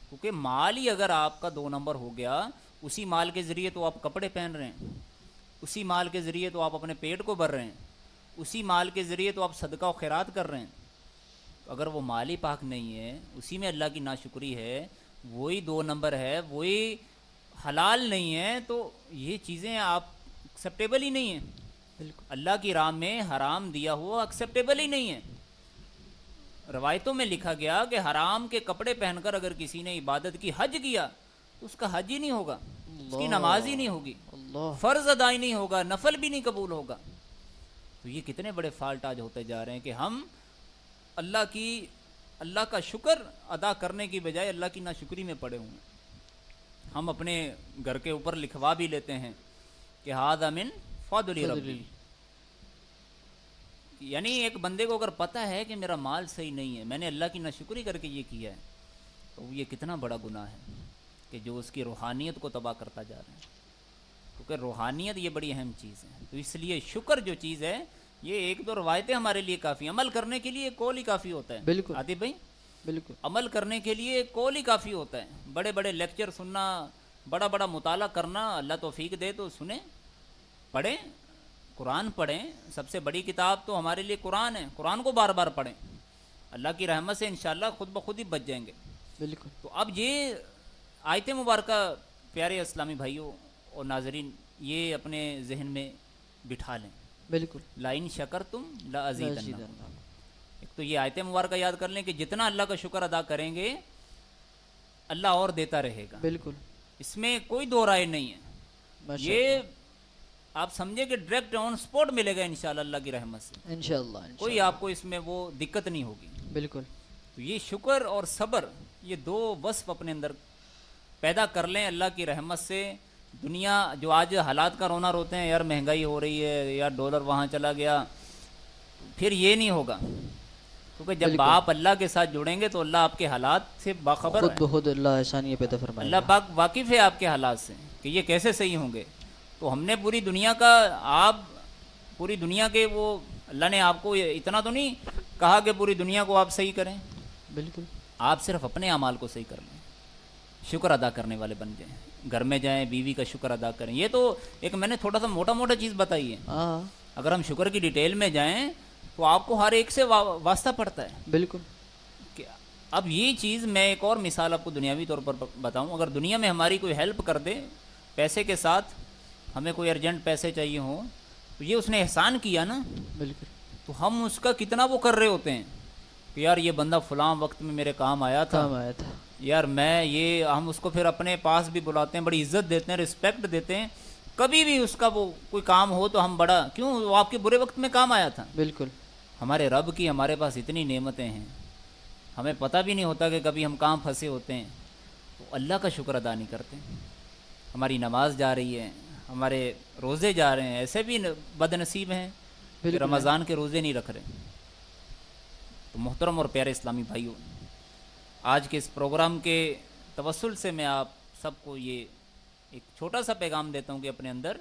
کیونکہ مال ہی اگر آپ کا 2 نمبر ہو گیا، اسی مال کے ذریعے تو آپ کپڑے پہن رہے ہیں، اسی مال کے ذریعے تو آپ اپنے پیٹ کو بھر رہے ہیں، اسی مال کے ذریعے تو آپ صدقہ و خیرات کر رہے ہیں. اگر وہ مال ہی پاک نہیں ہے، اسی میں اللہ کی ناشکری ہے، وہی 2 نمبر ہے، وہی حلال نہیں ہے، تو یہ چیزیں آپ ایکسیپٹیبل ہی نہیں ہیں. بالکل اللہ کی راہ میں حرام دیا ہوا ایکسیپٹیبل ہی نہیں ہے. روایتوں میں لکھا گیا کہ حرام کے کپڑے پہن کر اگر کسی نے عبادت کی، حج کیا، تو اس کا حج ہی نہیں ہوگا، اس کی نماز ہی نہیں ہوگی، اللہ. فرض ادا ہی نہیں ہوگا، نفل بھی نہیں قبول ہوگا. تو یہ کتنے بڑے فالٹ آج ہوتے جا رہے ہیں کہ ہم اللہ کا شکر ادا کرنے کی بجائے اللہ کی ناشکری میں پڑے ہوئے ہیں. ہم اپنے گھر کے اوپر لکھوا بھی لیتے ہیں کہ ھذا من فضل ربی، یعنی ایک بندے کو اگر پتہ ہے کہ میرا مال صحیح نہیں ہے، میں نے اللہ کی ناشکری کر کے یہ کیا ہے، تو یہ کتنا بڑا گناہ ہے کہ جو اس کی روحانیت کو تباہ کرتا جا رہا ہے. کیونکہ روحانیت یہ بڑی اہم چیز ہے. تو اس لیے شکر جو چیز ہے یہ 1-2 روایتیں ہمارے لیے کافی، عمل کرنے کے لیے قول ہی کافی ہوتا ہے. بالکل عاطف بھائی، بالکل عمل کرنے کے لیے قول ہی کافی ہوتا ہے. بڑے بڑے لیکچر سننا، بڑا بڑا مطالعہ کرنا، اللہ توفیق دے تو سنیں، پڑھیں، قرآن پڑھیں. سب سے بڑی کتاب تو ہمارے لیے قرآن ہے، قرآن کو بار بار پڑھیں، اللہ کی رحمت سے انشاءاللہ خود بخود ہی بچ جائیں گے. بالکل. تو اب یہ آیت مبارکہ پیارے اسلامی بھائیوں اور ناظرین یہ اپنے ذہن میں بٹھا لیں. بالکل لَإِن شَكَرْتُمْ لَأَزِيدَنَّكُمْ. ایک تو یہ آیت مبارکہ یاد کر لیں کہ جتنا اللہ کا شکر ادا کریں گے اللہ اور دیتا رہے گا. بالکل اس میں کوئی دو رائے نہیں ہے. ماشاء یہ آپ سمجھے کہ ڈائریکٹ آن سپوٹ ملے گا انشاءاللہ اللہ کی رحمت سے. اللہ انشاءاللہ کوئی آپ کو اس میں وہ دقت نہیں ہوگی. بالکل. تو یہ شکر اور صبر یہ 2 وصف اپنے اندر پیدا کر لیں اللہ کی رحمت سے. دنیا جو آج حالات کا رونا روتے ہیں، یار مہنگائی ہو رہی ہے، یار ڈالر وہاں چلا گیا، پھر یہ نہیں ہوگا. کیونکہ جب آپ اللہ کے ساتھ جڑیں گے تو اللہ آپ کے حالات سے باخبر خود ہے. بخود اللہ احسانیہ پیدا فرمائے. اللہ پاک واقف ہے آپ کے حالات سے کہ یہ کیسے صحیح ہوں گے. تو ہم نے پوری دنیا کا پوری دنیا کے وہ اللہ نے آپ کو اتنا تو نہیں کہا کہ پوری دنیا کو آپ صحیح کریں. بالکل. آپ صرف اپنے اعمال کو صحیح کر لیں، شکر ادا کرنے والے بن جائیں. گھر میں جائیں، بیوی کا شکر ادا کریں. یہ تو ایک میں نے تھوڑا سا موٹا چیز بتائی ہے. ہاں اگر ہم شکر کی ڈیٹیل میں جائیں تو آپ کو ہر ایک سے واسطہ پڑتا ہے. بالکل. اب یہ چیز میں ایک اور مثال آپ کو دنیاوی طور پر بتاؤں. اگر دنیا میں ہماری کوئی ہیلپ کر دے پیسے کے ساتھ، ہمیں کوئی ارجنٹ پیسے چاہیے ہوں، تو یہ اس نے احسان کیا نا، بالکل. تو ہم اس کا کتنا وہ کر رہے ہوتے ہیں کہ یار یہ بندہ فلاں وقت میں میرے کام آیا تھا، یار ہم اس کو پھر اپنے پاس بھی بلاتے ہیں، بڑی عزت دیتے ہیں، رسپیکٹ دیتے ہیں. کبھی بھی اس کا وہ کوئی کام ہو تو ہم بڑا کیوں، وہ آپ کے برے وقت میں کام آیا تھا. بالکل. ہمارے رب کی ہمارے پاس اتنی نعمتیں ہیں، ہمیں پتہ بھی نہیں ہوتا کہ کبھی ہم کہاں پھنسے ہوتے ہیں، تو اللہ کا شکر ادا نہیں کرتے. ہماری نماز جا رہی ہے، ہمارے روزے جا رہے ہیں، ایسے بھی بد نصیب ہیں کہ رمضان کے روزے نہیں رکھ رہے. تو محترم اور پیارے اسلامی بھائیوں، آج کے اس پروگرام کے توسل سے میں آپ سب کو یہ ایک چھوٹا سا پیغام دیتا ہوں کہ اپنے اندر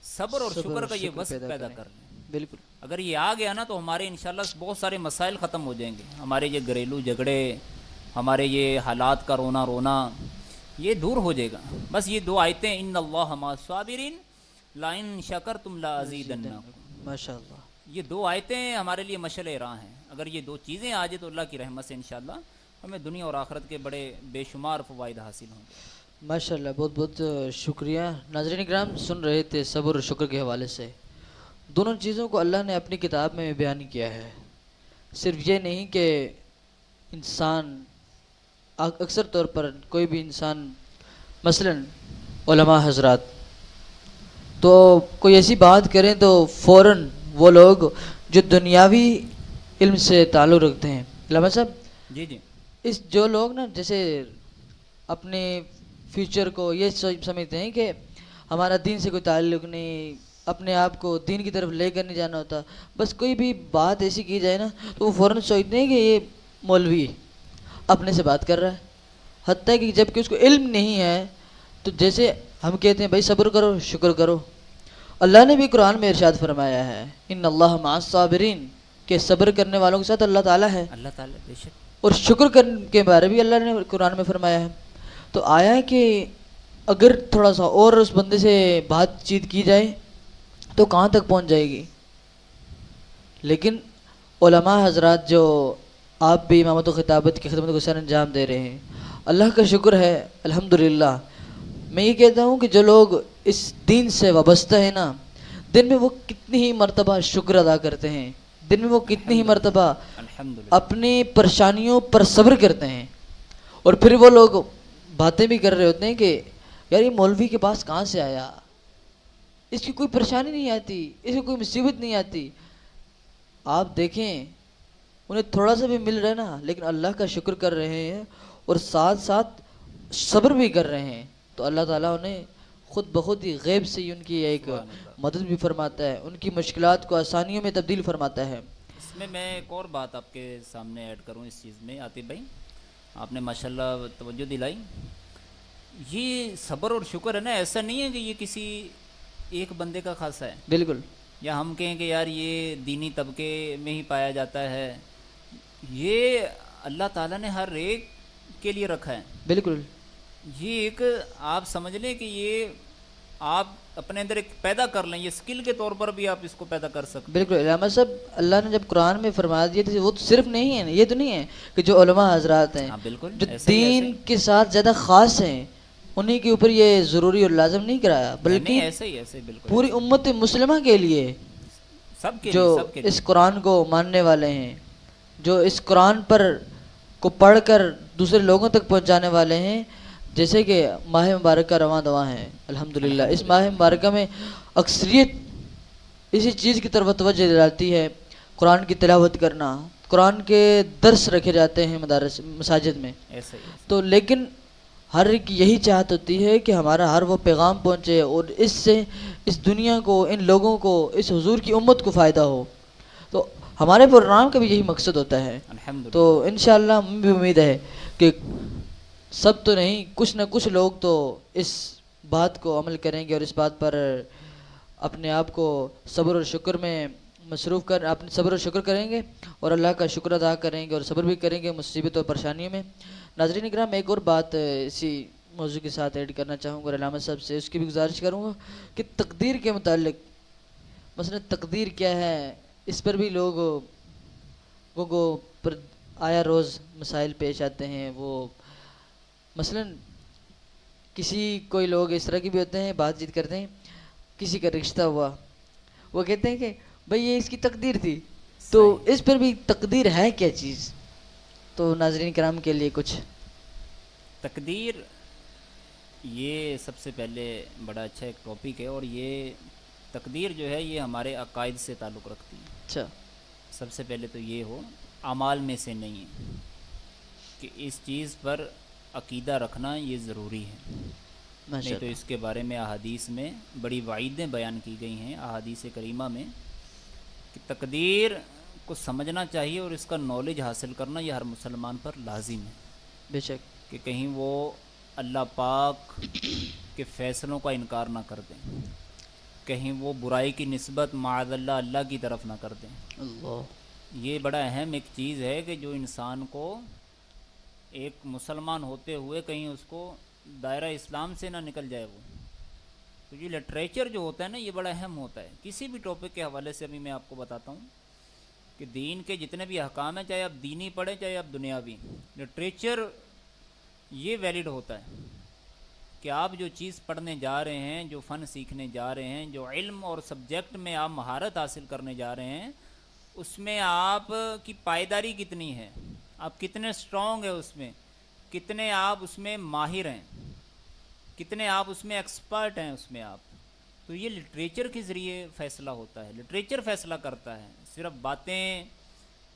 صبر اور شکر کا یہ وصف پیدا کر لیں. بالکل. اگر یہ آ گیا نا تو ہمارے انشاءاللہ بہت سارے مسائل ختم ہو جائیں گے. ہمارے یہ گھریلو جھگڑے، ہمارے یہ حالات کا رونا، یہ دور ہو جائے گا. بس یہ دو آیتیں ان اللہ مع الصابرین لئن شکرتم لازیدنکم، ماشاء اللہ. یہ دو آیتیں ہمارے لیے مشعل راہ ہیں. اگر یہ دو چیزیں آ جائیں تو اللہ کی رحمت سے انشاءاللہ ہمیں دنیا اور آخرت کے بڑے بے شمار فوائد حاصل ہوں گے. ماشاء اللہ، بہت بہت شکریہ. ناظرین کرام سن رہے تھے صبر اور شکر کے حوالے سے. دونوں چیزوں کو اللہ نے اپنی کتاب میں بیان کیا ہے. صرف یہ نہیں کہ انسان اکثر طور پر کوئی بھی انسان مثلا علماء حضرات تو کوئی ایسی بات کریں تو فوراً وہ لوگ جو دنیاوی علم سے تعلق رکھتے ہیں، علماء صاحب جی جی اس جو لوگ نا جیسے اپنے فیوچر کو یہ سمجھتے ہیں کہ ہمارا دین سے کوئی تعلق نہیں، اپنے آپ کو دین کی طرف لے کر نہیں جانا ہوتا، بس کوئی بھی بات ایسی کی جائے نا تو وہ فوراً سوچتے ہیں کہ یہ مولوی اپنے سے بات کر رہا ہے، حتیٰ کہ جب کہ اس کو علم نہیں ہے. تو جیسے ہم کہتے ہیں بھائی صبر کرو شکر کرو، اللہ نے بھی قرآن میں ارشاد فرمایا ہے ان اللہ مع الصابرین کہ صبر کرنے والوں کے ساتھ اللہ تعالیٰ ہے، اللہ تعالیٰ بے شک. اور شکر کرنے کے بارے بھی اللہ نے قرآن میں فرمایا ہے. تو آیا ہے کہ اگر تھوڑا سا اور اس بندے سے بات چیت کی جائے تو کہاں تک پہنچ جائے گی. لیکن علماء حضرات جو آپ بھی امامت و خطابت کی خدمت کو سر انجام دے رہے ہیں، اللہ کا شکر ہے الحمدللہ. میں یہ کہتا ہوں کہ جو لوگ اس دین سے وابستہ ہیں نا، دن میں وہ کتنی ہی مرتبہ شکر ادا کرتے ہیں، دن میں وہ کتنی ہی مرتبہ الحمدللہ اپنی پریشانیوں پر صبر کرتے ہیں. اور پھر وہ لوگ باتیں بھی کر رہے ہوتے ہیں کہ یار یہ مولوی کے پاس کہاں سے آیا، اس کی کوئی پریشانی نہیں آتی، اس کی کوئی مصیبت نہیں آتی. آپ دیکھیں انہیں تھوڑا سا بھی مل رہا ہے نا لیکن اللہ کا شکر کر رہے ہیں اور ساتھ ساتھ صبر بھی کر رہے ہیں، تو اللہ تعالیٰ انہیں خود بخود ہی غیب سے ہی ان کی ایک مدد بھی فرماتا ہے، ان کی مشکلات کو آسانیوں میں تبدیل فرماتا ہے. اس میں ایک اور بات آپ کے سامنے ایڈ کروں اس چیز میں. عاطف بھائی آپ نے ماشاءاللہ توجہ دلائی. یہ صبر اور شکر ہے نا، ایسا نہیں ہے کہ یہ کسی ایک بندے کا خاصہ ہے بالکل، یا ہم کہیں کہ یار یہ دینی طبقے میں ہی پایا جاتا ہے. یہ اللہ تعالیٰ نے ہر ایک کے لیے رکھا ہے. بالکل یہ ایک آپ سمجھ لیں کہ یہ آپ اپنے اندر ایک پیدا کر لیں، یہ اسکل کے طور پر بھی آپ اس کو پیدا کر سکتے. بالکل. علامہ صاحب اللہ نے جب قرآن میں فرما دیا تھے وہ تو صرف نہیں ہے، یہ تو نہیں ہے کہ جو علماء حضرات ہیں ہاں بالکل جو ایسے ہی دین کے ساتھ زیادہ خاص ہیں انہی کے اوپر یہ ضروری اور لازم نہیں کرایا، نہیں بلکہ ایسے ہی بالکل پوری امت مسلمہ کے لیے سب کے جو لیے سب کے لیے. اس قرآن کو ماننے والے ہیں، جو اس قرآن پر کو پڑھ کر دوسرے لوگوں تک پہنچانے والے ہیں. جیسے کہ ماہ مبارکہ رواں دواں ہے الحمدللہ، اس ماہ مبارکہ میں اکثریت اسی چیز کی طرف توجہ دلاتی ہے، قرآن کی تلاوت کرنا، قرآن کے درس رکھے جاتے ہیں مدارس مساجد میں. ایسے ہی تو لیکن ہر ایک یہی چاہت ہوتی ہے کہ ہمارا ہر وہ پیغام پہنچے اور اس سے اس دنیا کو، ان لوگوں کو، اس حضور کی امت کو فائدہ ہو. تو ہمارے پروگرام کا بھی یہی مقصد ہوتا ہے. الحمدللہ. تو انشاءاللہ ہمیں بھی امید ہے کہ سب تو نہیں، کچھ نہ کچھ لوگ تو اس بات کو عمل کریں گے اور اس بات پر اپنے آپ کو صبر اور شکر میں مصروف کر اپنے صبر اور شکر کریں گے اور اللہ کا شکر ادا کریں گے اور صبر بھی کریں گے مصیبت اور پریشانیوں میں. ناظرین اکرام ایک اور بات اسی موضوع کے ساتھ ایڈ کرنا چاہوں گا، علامہ صاحب سے اس کی بھی گزارش کروں گا کہ تقدیر کے متعلق مثلا تقدیر کیا ہے، اس پر بھی لوگوں کو پر آیا روز مسائل پیش آتے ہیں. وہ مثلا کسی کوئی لوگ اس طرح کی بھی ہوتے ہیں، بات چیت کرتے ہیں، کسی کا رشتہ ہوا، وہ کہتے ہیں کہ بھئی یہ اس کی تقدیر تھی. تو اس پر بھی تقدیر ہے کیا چیز؟ تو ناظرین کرام کے لیے کچھ تقدیر، یہ سب سے پہلے بڑا اچھا ایک ٹاپک ہے، اور یہ تقدیر جو ہے یہ ہمارے عقائد سے تعلق رکھتی ہے. اچھا سب سے پہلے تو یہ ہو اعمال میں سے نہیں ہے کہ اس چیز پر عقیدہ رکھنا یہ ضروری ہے. ماشاء نہیں تو اللہ. اس کے بارے میں احادیث میں بڑی وعیدیں بیان کی گئی ہیں احادیث کریمہ میں کہ تقدیر کو سمجھنا چاہیے اور اس کا نالج حاصل کرنا یہ ہر مسلمان پر لازم ہے بے شک. کہ کہیں وہ اللہ پاک کے فیصلوں کا انکار نہ کر دیں، کہیں وہ برائی کی نسبت معاذ اللہ اللہ کی طرف نہ کر دیں. اللہ. یہ بڑا اہم ایک چیز ہے کہ جو انسان کو ایک مسلمان ہوتے ہوئے کہیں اس کو دائرہ اسلام سے نہ نکل جائے وہ. تو یہ لٹریچر جو ہوتا ہے نا یہ بڑا اہم ہوتا ہے. کسی بھی ٹاپک کے حوالے سے ابھی میں آپ کو بتاتا ہوں کہ دین کے جتنے بھی احکام ہیں, چاہے آپ دینی پڑھیں چاہے آپ دنیاوی, لٹریچر یہ ویلڈ ہوتا ہے کہ آپ جو چیز پڑھنے جا رہے ہیں, جو فن سیکھنے جا رہے ہیں, جو علم اور سبجیکٹ میں آپ مہارت حاصل کرنے جا رہے ہیں, اس میں آپ کی پائیداری کتنی ہے, آپ کتنے اسٹرانگ ہیں اس میں, کتنے آپ اس میں ماہر ہیں, کتنے آپ اس میں ایکسپرٹ ہیں اس میں آپ. تو یہ لٹریچر کے ذریعے فیصلہ ہوتا ہے, لٹریچر فیصلہ کرتا ہے. صرف باتیں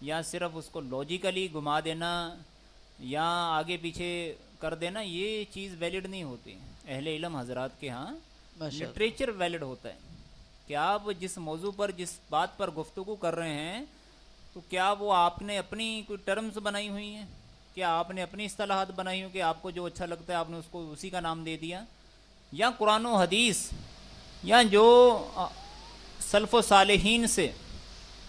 یا صرف اس کو لاجیکلی گھما دینا یا آگے پیچھے کر دینا یہ چیز ویلڈ نہیں ہوتی. اہل علم حضرات کے ہاں لٹریچر ویلڈ ہوتا ہے کہ آپ جس موضوع پر جس بات پر گفتگو کر رہے ہیں تو کیا وہ آپ نے اپنی کوئی ٹرمز بنائی ہوئی ہیں, کیا آپ نے اپنی اصطلاحات بنائی ہوں کہ آپ کو جو اچھا لگتا ہے آپ نے اس کو اسی کا نام دے دیا, یا قرآن و حدیث یا جو سلف و صالحین سے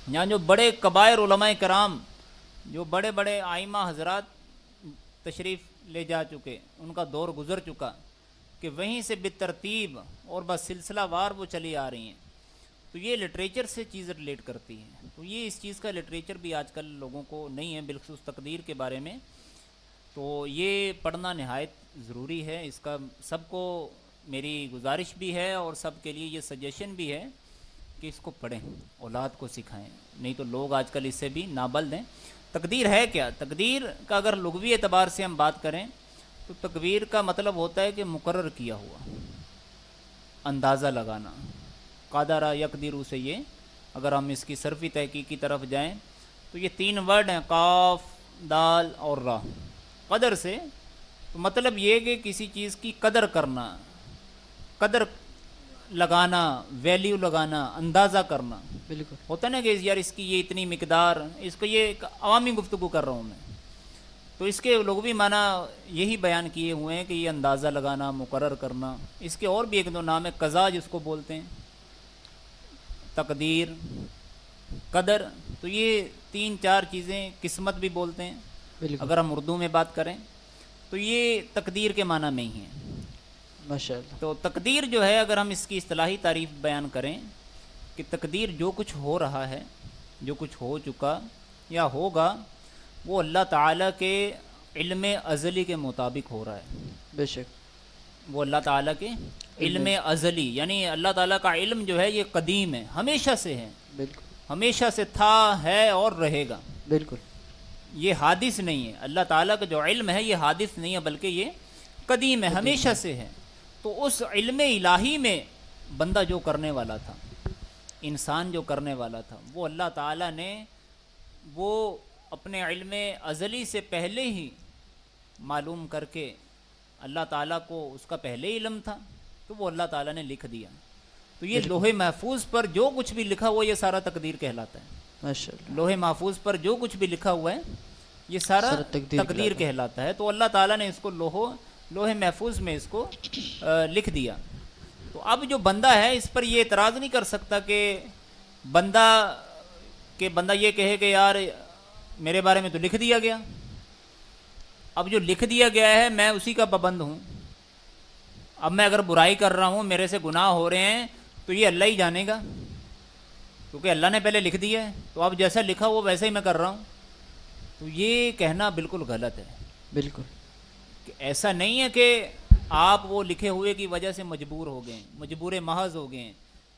یا جو بڑے کبائر علماء کرام جو بڑے بڑے آئمہ حضرات تشریف لے جا چکے, ان کا دور گزر چکا کہ وہیں سے بالترتیب اور بس سلسلہ وار وہ چلی آ رہی ہیں. تو یہ لٹریچر سے چیز ریلیٹ کرتی ہیں. تو یہ اس چیز کا لٹریچر بھی آج کل لوگوں کو نہیں ہے, بالخصوص تقدیر کے بارے میں. تو یہ پڑھنا نہایت ضروری ہے. اس کا سب کو میری گزارش بھی ہے اور سب کے لیے یہ سجیشن بھی ہے کہ اس کو پڑھیں, اولاد کو سکھائیں, نہیں تو لوگ آج کل اس سے بھی نابلد ہیں. تقدیر ہے کیا؟ تقدیر کا اگر لغوی اعتبار سے ہم بات کریں تو تقدیر کا مطلب ہوتا ہے کہ مقرر کیا ہوا, اندازہ لگانا. قادرہ یقدیرو سے یہ اگر ہم اس کی صرفی تحقیق کی طرف جائیں تو یہ 3 ورڈ ہیں, قاف دال اور را. قدر سے تو مطلب یہ کہ کسی چیز کی قدر کرنا, قدر لگانا, ویلیو لگانا, اندازہ کرنا. بالکل ہوتا نا کہ یار اس کی یہ اتنی مقدار, اس کو یہ ایک عوامی گفتگو کر رہا ہوں میں, تو اس کے لغوی معنی یہی بیان کیے ہوئے ہیں کہ یہ اندازہ لگانا, مقرر کرنا. اس کے اور بھی 1-2 نام ہے, قضا جس کو بولتے ہیں, تقدیر, قدر. تو یہ 3-4 چیزیں, قسمت بھی بولتے ہیں بالکل اگر ہم اردو میں بات کریں تو یہ تقدیر کے معنی میں ہی ہیں. ماشاء اللہ. تو تقدیر جو ہے اگر ہم اس کی اصطلاحی تعریف بیان کریں کہ تقدیر جو کچھ ہو رہا ہے, جو کچھ ہو چکا یا ہوگا, وہ اللہ تعالیٰ کے علم ازلی کے مطابق ہو رہا ہے. بے شک وہ اللہ تعالیٰ کے علم ازلی, یعنی اللہ تعالیٰ کا علم جو ہے یہ قدیم ہے, ہمیشہ سے ہے, بالکل ہمیشہ سے تھا, ہے اور رہے گا. بالکل یہ حادث نہیں ہے. اللہ تعالیٰ کا جو علم ہے یہ حادث نہیں ہے بلکہ یہ قدیم ہے, ہمیشہ سے ہے. تو اس علم الہی میں بندہ جو کرنے والا تھا, انسان جو کرنے والا تھا, وہ اللہ تعالیٰ نے وہ اپنے علم ازلی سے پہلے ہی معلوم کر کے, اللہ تعالیٰ کو اس کا پہلے ہی علم تھا تو وہ اللہ تعالیٰ نے لکھ دیا. تو یہ لوح محفوظ پر جو کچھ بھی لکھا ہوا یہ سارا تقدیر کہلاتا ہے. ماشاء اللہ. لوح محفوظ پر جو کچھ بھی لکھا ہوا ہے یہ سارا تقدیر کہلاتا ہے. تو اللہ تعالیٰ نے اس کو لوح محفوظ میں اس کو لکھ دیا. تو اب جو بندہ ہے اس پر یہ اعتراض نہیں کر سکتا کہ بندہ یہ کہے کہ یار میرے بارے میں تو لکھ دیا گیا, اب جو لکھ دیا گیا ہے میں اسی کا پابند ہوں. اب میں اگر برائی کر رہا ہوں, میرے سے گناہ ہو رہے ہیں, تو یہ اللہ ہی جانے گا کیونکہ اللہ نے پہلے لکھ دیا ہے. تو اب جیسا لکھا وہ ویسا ہی میں کر رہا ہوں. تو یہ کہنا بالکل غلط ہے. بالکل ایسا نہیں ہے کہ آپ وہ لکھے ہوئے کی وجہ سے مجبور ہو گئے, مجبور محض ہو گئے ہیں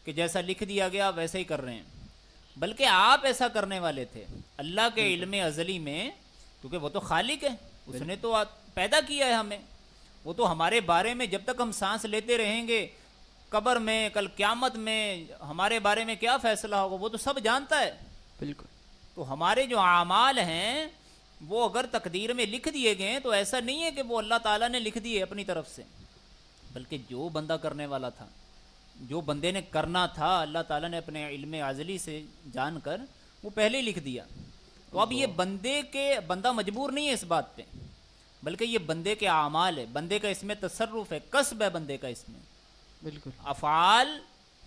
کہ جیسا لکھ دیا گیا ویسا ہی کر رہے ہیں, بلکہ آپ ایسا کرنے والے تھے. اللہ کے علم ازلی میں, کیونکہ وہ تو خالق ہے, اس نے تو پیدا کیا ہے ہمیں, وہ تو ہمارے بارے میں جب تک ہم سانس لیتے رہیں گے, قبر میں, کل قیامت میں ہمارے بارے میں کیا فیصلہ ہوگا وہ تو سب جانتا ہے. بالکل. تو ہمارے جو اعمال ہیں وہ اگر تقدیر میں لکھ دیے گئے ہیں تو ایسا نہیں ہے کہ وہ اللہ تعالیٰ نے لکھ دیے اپنی طرف سے, بلکہ جو بندہ کرنے والا تھا, جو بندے نے کرنا تھا, اللہ تعالیٰ نے اپنے علم ازلی سے جان کر وہ پہلے ہی لکھ دیا. تو اب یہ بندہ مجبور نہیں ہے اس بات پہ, بلکہ یہ بندے کے اعمال ہے, بندے کا اس میں تصرف ہے, کسب ہے بندے کا اس میں. بالکل. افعال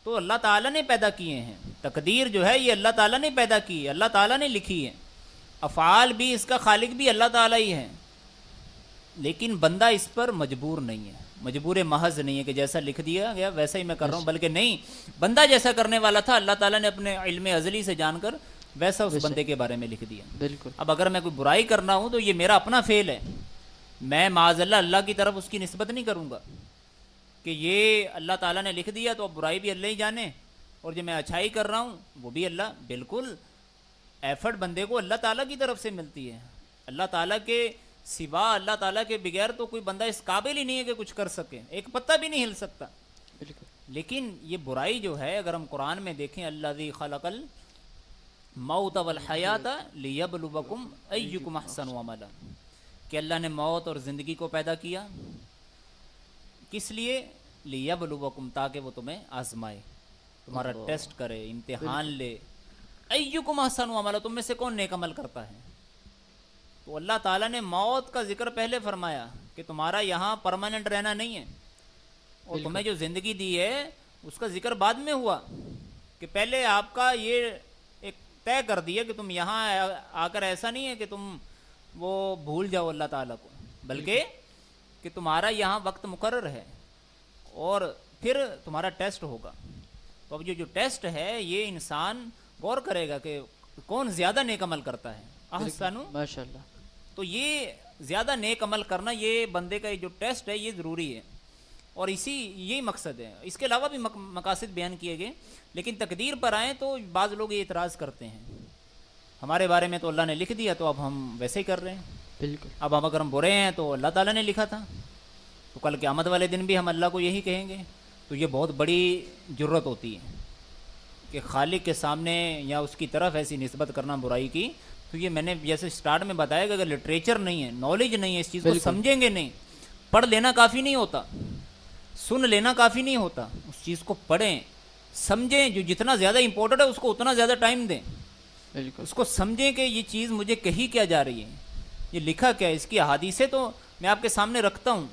تو اللہ تعالیٰ نے پیدا کیے ہیں, تقدیر جو ہے یہ اللہ تعالیٰ نے پیدا کی ہے, اللہ تعالیٰ نے لکھی ہے. افعال بھی اس کا خالق بھی اللہ تعالیٰ ہی ہے. لیکن بندہ اس پر مجبور نہیں ہے، مجبور محض نہیں ہے کہ جیسا لکھ دیا گیا ویسا ہی میں کر رہا ہوں، بلکہ نہیں، بندہ جیسا کرنے والا تھا اللہ تعالیٰ نے اپنے علم ازلی سے جان کر ویسا اس بندے کے بارے میں لکھ دیا۔ بالکل اب اگر میں کوئی برائی کرنا ہوں تو یہ میرا اپنا فعل ہے، میں معاذ اللہ اللہ کی طرف اس کی نسبت نہیں کروں گا کہ یہ اللہ تعالیٰ نے لکھ دیا تو اب برائی بھی اللہ ہی جانے، اور جو میں اچھائی کر رہا ہوں وہ بھی اللہ۔ بالکل ایفرٹ بندے کو اللہ تعالیٰ کی طرف سے ملتی ہے، اللہ تعالیٰ کے سوا، اللہ تعالیٰ کے بغیر تو کوئی بندہ اس قابل ہی نہیں ہے کہ کچھ کر سکے، ایک پتہ بھی نہیں ہل سکتا۔ بالکل لیکن یہ برائی جو ہے اگر ہم قرآن میں دیکھیں، الذی خلق الموت والحیات لیبلوکم ایکم احسن عملا، کہ اللہ نے موت اور زندگی کو پیدا کیا کس لیے؟ لیبلوکم، تاکہ وہ تمہیں آزمائے، تمہارا ٹیسٹ کرے، امتحان لے۔ ایکم احسن عملا، تم میں سے کون نیک عمل کرتا ہے؟ تو اللہ تعالیٰ نے موت کا ذکر پہلے فرمایا کہ تمہارا یہاں پرماننٹ رہنا نہیں ہے، اور تمہیں جو زندگی دی ہے اس کا ذکر بعد میں ہوا، کہ پہلے آپ کا یہ ایک طے کر دیا کہ تم یہاں آ کر ایسا نہیں ہے کہ تم وہ بھول جاؤ اللہ تعالیٰ کو، بلکہ کہ تمہارا یہاں وقت مقرر ہے اور پھر تمہارا ٹیسٹ ہوگا۔ تو اب جو ٹیسٹ ہے یہ انسان غور کرے گا کہ کون زیادہ نیک عمل کرتا ہے، احسن، ماشاء اللہ۔ تو یہ زیادہ نیک عمل کرنا یہ بندے کا جو ٹیسٹ ہے یہ ضروری ہے، اور یہی مقصد ہے۔ اس کے علاوہ بھی مقاصد بیان کیے گئے، لیکن تقدیر پر آئیں تو بعض لوگ یہ اعتراض کرتے ہیں، ہمارے بارے میں تو اللہ نے لکھ دیا تو اب ہم ویسے ہی کر رہے ہیں، بالکل اب اگر ہم برے ہیں تو اللہ تعالیٰ نے لکھا تھا، تو کل قیامت والے دن بھی ہم اللہ کو یہی کہیں گے۔ تو یہ بہت بڑی جرت ہوتی ہے کہ خالق کے سامنے یا اس کی طرف ایسی نسبت کرنا برائی کی۔ تو یہ میں نے جیسے سٹارٹ میں بتایا کہ اگر لٹریچر نہیں ہے، نالج نہیں ہے، اس چیز کو سمجھیں گے نہیں، پڑھ لینا کافی نہیں ہوتا، سن لینا کافی نہیں ہوتا، اس چیز کو پڑھیں، سمجھیں، جو جتنا زیادہ امپورٹنٹ ہے اس کو اتنا زیادہ ٹائم دیں، بالکل اس کو سمجھیں کہ یہ چیز مجھے کہی کیا جا رہی ہے، یہ لکھا کیا ہے، اس کی احادیثیں تو میں آپ کے سامنے رکھتا ہوں۔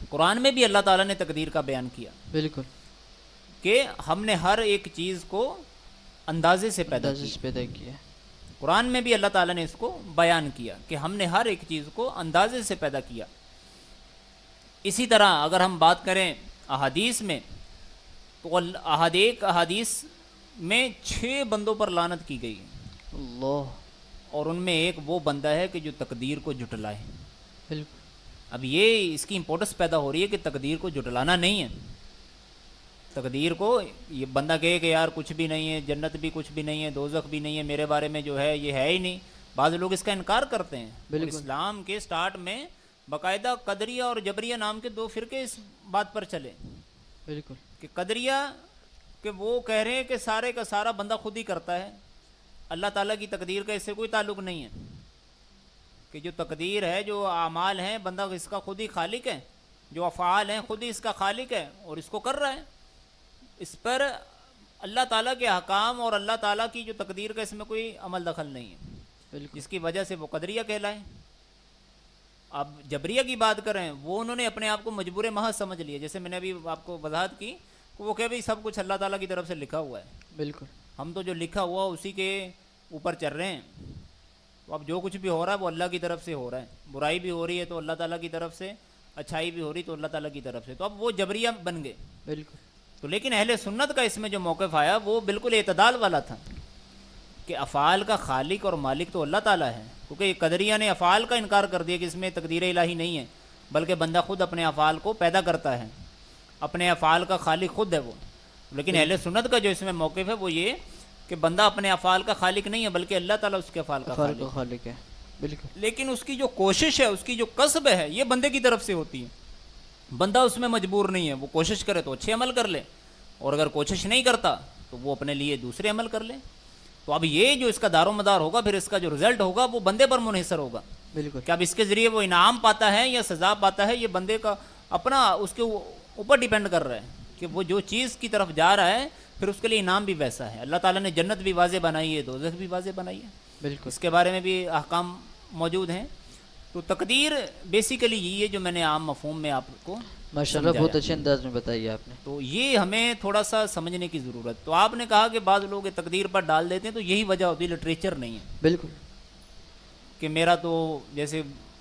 قرآن میں بھی اللہ تعالیٰ نے تقدیر کا بیان کیا بالکل کہ ہم نے ہر ایک چیز کو اندازے سے پیدا اندازے کیا۔ سے پیدا کیا ہے، قرآن میں بھی اللہ تعالیٰ نے اس کو بیان کیا کہ ہم نے ہر ایک چیز کو اندازے سے پیدا کیا۔ اسی طرح اگر ہم بات کریں احادیث میں تو ایک احادیث میں 6 بندوں پر لعنت کی گئی ہے، اللہ، اور ان میں ایک وہ بندہ ہے کہ جو تقدیر کو جھٹلائے۔ بالکل اب یہ اس کی امپورٹنس پیدا ہو رہی ہے کہ تقدیر کو جھٹلانا نہیں ہے، تقدیر کو یہ بندہ کہے کہ یار کچھ بھی نہیں ہے، جنت بھی کچھ بھی نہیں ہے، دوزخ بھی نہیں ہے، میرے بارے میں جو ہے یہ ہے ہی نہیں۔ بعض لوگ اس کا انکار کرتے ہیں۔ اور اسلام کے سٹارٹ میں باقاعدہ قدریہ اور جبریہ نام کے 2 فرقے اس بات پر چلے بالکل کہ قدریہ کہ وہ کہہ رہے ہیں کہ سارے کا سارا بندہ خود ہی کرتا ہے، اللہ تعالیٰ کی تقدیر کا اس سے کوئی تعلق نہیں ہے، کہ جو تقدیر ہے، جو اعمال ہیں، بندہ اس کا خود ہی خالق ہے، جو افعال ہیں خود ہی اس کا خالق ہے اور اس کو کر رہا ہے۔ اس پر اللہ تعالیٰ کے احکام اور اللہ تعالیٰ کی جو تقدیر کا اس میں کوئی عمل دخل نہیں ہے، بالکل جس کی وجہ سے وہ قدریہ کہلائے۔ اب جبریہ کی بات کریں، وہ انہوں نے اپنے آپ کو مجبور محض سمجھ لیا، جیسے میں نے ابھی آپ کو وضاحت کی کہ وہ کہ بھائی سب کچھ اللہ تعالیٰ کی طرف سے لکھا ہوا ہے، بالکل ہم تو جو لکھا ہوا اسی کے اوپر چل رہے ہیں، تو اب جو کچھ بھی ہو رہا ہے وہ اللہ کی طرف سے ہو رہا ہے، برائی بھی ہو رہی ہے تو اللہ تعالیٰ کی طرف سے، اچھائی بھی ہو رہی تو اللہ تعالیٰ کی طرف سے، تو اب وہ جبریہ بن گئے۔ بالکل تو لیکن اہل سنت کا اس میں جو موقف آیا وہ بالکل اعتدال والا تھا کہ افعال کا خالق اور مالک تو اللہ تعالیٰ ہے، کیونکہ قدریہ نے افعال کا انکار کر دیا کہ اس میں تقدیر الہی نہیں ہے، بلکہ بندہ خود اپنے افعال کو پیدا کرتا ہے، اپنے افعال کا خالق خود ہے وہ۔ لیکن اہل سنت کا جو اس میں موقف ہے وہ یہ کہ بندہ اپنے افعال کا خالق نہیں ہے، بلکہ اللہ تعالیٰ اس کے افعال کا خالق ہے۔ خالق ہے، بالکل لیکن اس کی جو کوشش ہے، اس کی جو کسب ہے، یہ بندے کی طرف سے ہوتی ہے، بندہ اس میں مجبور نہیں ہے، وہ کوشش کرے تو اچھے عمل کر لے، اور اگر کوشش نہیں کرتا تو وہ اپنے لیے دوسرے عمل کر لے۔ تو اب یہ جو اس کا دار و مدار ہوگا، پھر اس کا جو رزلٹ ہوگا وہ بندے پر منحصر ہوگا بالکل کہ اب اس کے ذریعے وہ انعام پاتا ہے یا سزا پاتا ہے، یہ بندے کا اپنا اس کے اوپر ڈیپینڈ کر رہا ہے کہ وہ جو چیز کی طرف جا رہا ہے پھر اس کے لیے انعام بھی ویسا ہے۔ اللہ تعالیٰ نے جنت بھی واضح بنائی ہے، دوزخ بھی واضح بنائی ہے، بالکل اس کے بارے میں بھی احکام موجود ہیں۔ تو تقدیر بیسیکلی یہ ہے جو میں نے عام مفہوم میں آپ کو ماشاءاللہ بہت اچھے انداز میں بتائی آپ نے۔ تو یہ ہمیں تھوڑا سا سمجھنے کی ضرورت۔ تو آپ نے کہا کہ بعض لوگ تقدیر پر ڈال دیتے ہیں، تو یہی وجہ ہوتی ہے، لٹریچر نہیں ہے بالکل کہ میرا تو جیسے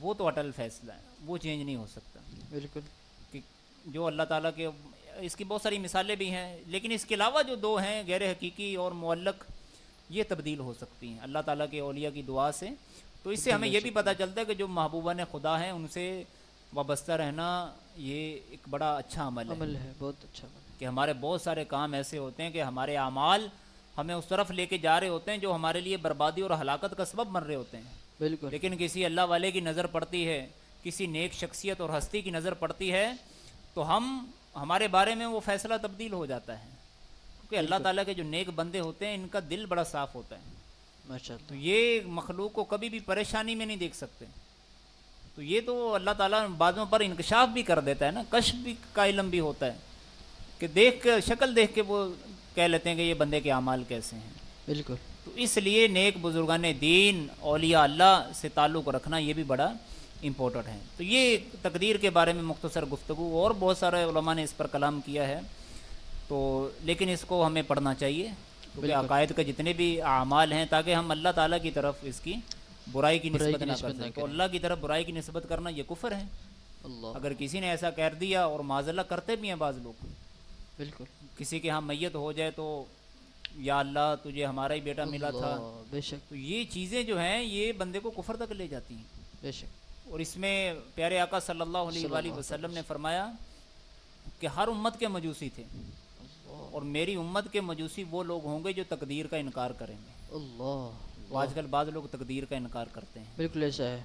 وہ تو اٹل فیصلہ ہے, وہ چینج نہیں ہو سکتا. بالکل. کہ جو اللہ تعالیٰ کے, اس کی بہت ساری مثالیں بھی ہیں, لیکن اس کے علاوہ جو دو ہیں غیر حقیقی اور معلق, یہ تبدیل ہو سکتی ہیں اللہ تعالیٰ کے اولیاء کی دعا سے. تو اس سے ہمیں یہ بھی پتہ چلتا ہے کہ جو محبوبہ نے خدا ہیں ان سے وابستہ رہنا یہ ایک بڑا اچھا عمل ہے, بہت اچھا عمل ہے. کہ ہمارے بہت سارے کام ایسے ہوتے ہیں کہ ہمارے اعمال ہمیں اس طرف لے کے جا رہے ہوتے ہیں جو ہمارے لیے بربادی اور ہلاکت کا سبب بن رہے ہوتے ہیں. بالکل. لیکن کسی اللہ والے کی نظر پڑتی ہے, کسی نیک شخصیت اور ہستی کی نظر پڑتی ہے, تو ہمارے بارے میں وہ فیصلہ تبدیل ہو جاتا ہے, کیونکہ اللہ تعالیٰ کے جو نیک بندے ہوتے ہیں ان کا دل بڑا صاف ہوتا ہے. ماشاءاللہ. تو یہ مخلوق کو کبھی بھی پریشانی میں نہیں دیکھ سکتے. تو یہ تو اللہ تعالیٰ بعضوں پر انکشاف بھی کر دیتا ہے نا, کشف بھی کا علم بھی ہوتا ہے, کہ دیکھ کے, شکل دیکھ کے وہ کہہ لیتے ہیں کہ یہ بندے کے اعمال کیسے ہیں. بالکل. تو اس لیے نیک بزرگان دین اولیاء اللہ سے تعلق رکھنا یہ بھی بڑا امپورٹنٹ ہے. تو یہ تقدیر کے بارے میں مختصر گفتگو, اور بہت سارے علماء نے اس پر کلام کیا ہے, تو لیکن اس کو ہمیں پڑھنا چاہیے کیونکہ عقائد کے جتنے بھی اعمال ہیں, تاکہ ہم اللہ تعالیٰ کی طرف اس کی برائی کی نسبت نہ کر سکیں. تو اللہ کی طرف برائی کی نسبت کرنا یہ کفر ہے. اگر کسی نے ایسا کہہ دیا, اور معذلہ کرتے بھی ہیں بعض لوگ, بالکل, کسی کے ہاں میت ہو جائے تو یا اللہ تجھے ہمارا ہی بیٹا ملا تھا, بے شک, تو یہ چیزیں جو ہیں یہ بندے کو کفر تک لے جاتی ہیں. بے شک. اور اس میں پیارے آقا صلی اللہ علیہ وآلہ وسلم نے فرمایا کہ ہر امت کے مجوسی تھے, اور میری امت کے مجوسی وہ لوگ ہوں گے جو تقدیر کا انکار کریں گے. اللہ. تو آج کل بعض لوگ تقدیر کا انکار کرتے ہیں. بالکل ایسا ہے.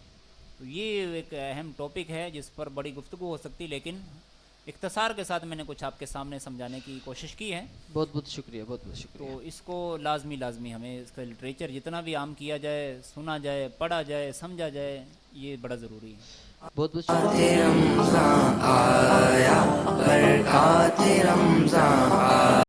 تو یہ ایک اہم ٹاپک ہے جس پر بڑی گفتگو ہو سکتی, لیکن اختصار کے ساتھ میں نے کچھ آپ کے سامنے سمجھانے کی کوشش کی ہے. بہت بہت شکریہ, بہت بہت شکریہ. تو اس کو لازمی ہمیں اس کا لٹریچر جتنا بھی عام کیا جائے, سنا جائے, پڑھا جائے, سمجھا جائے, یہ بڑا ضروری ہے. بہت بہت شکریہ. رمضان آیا, برکات رمضان آیا.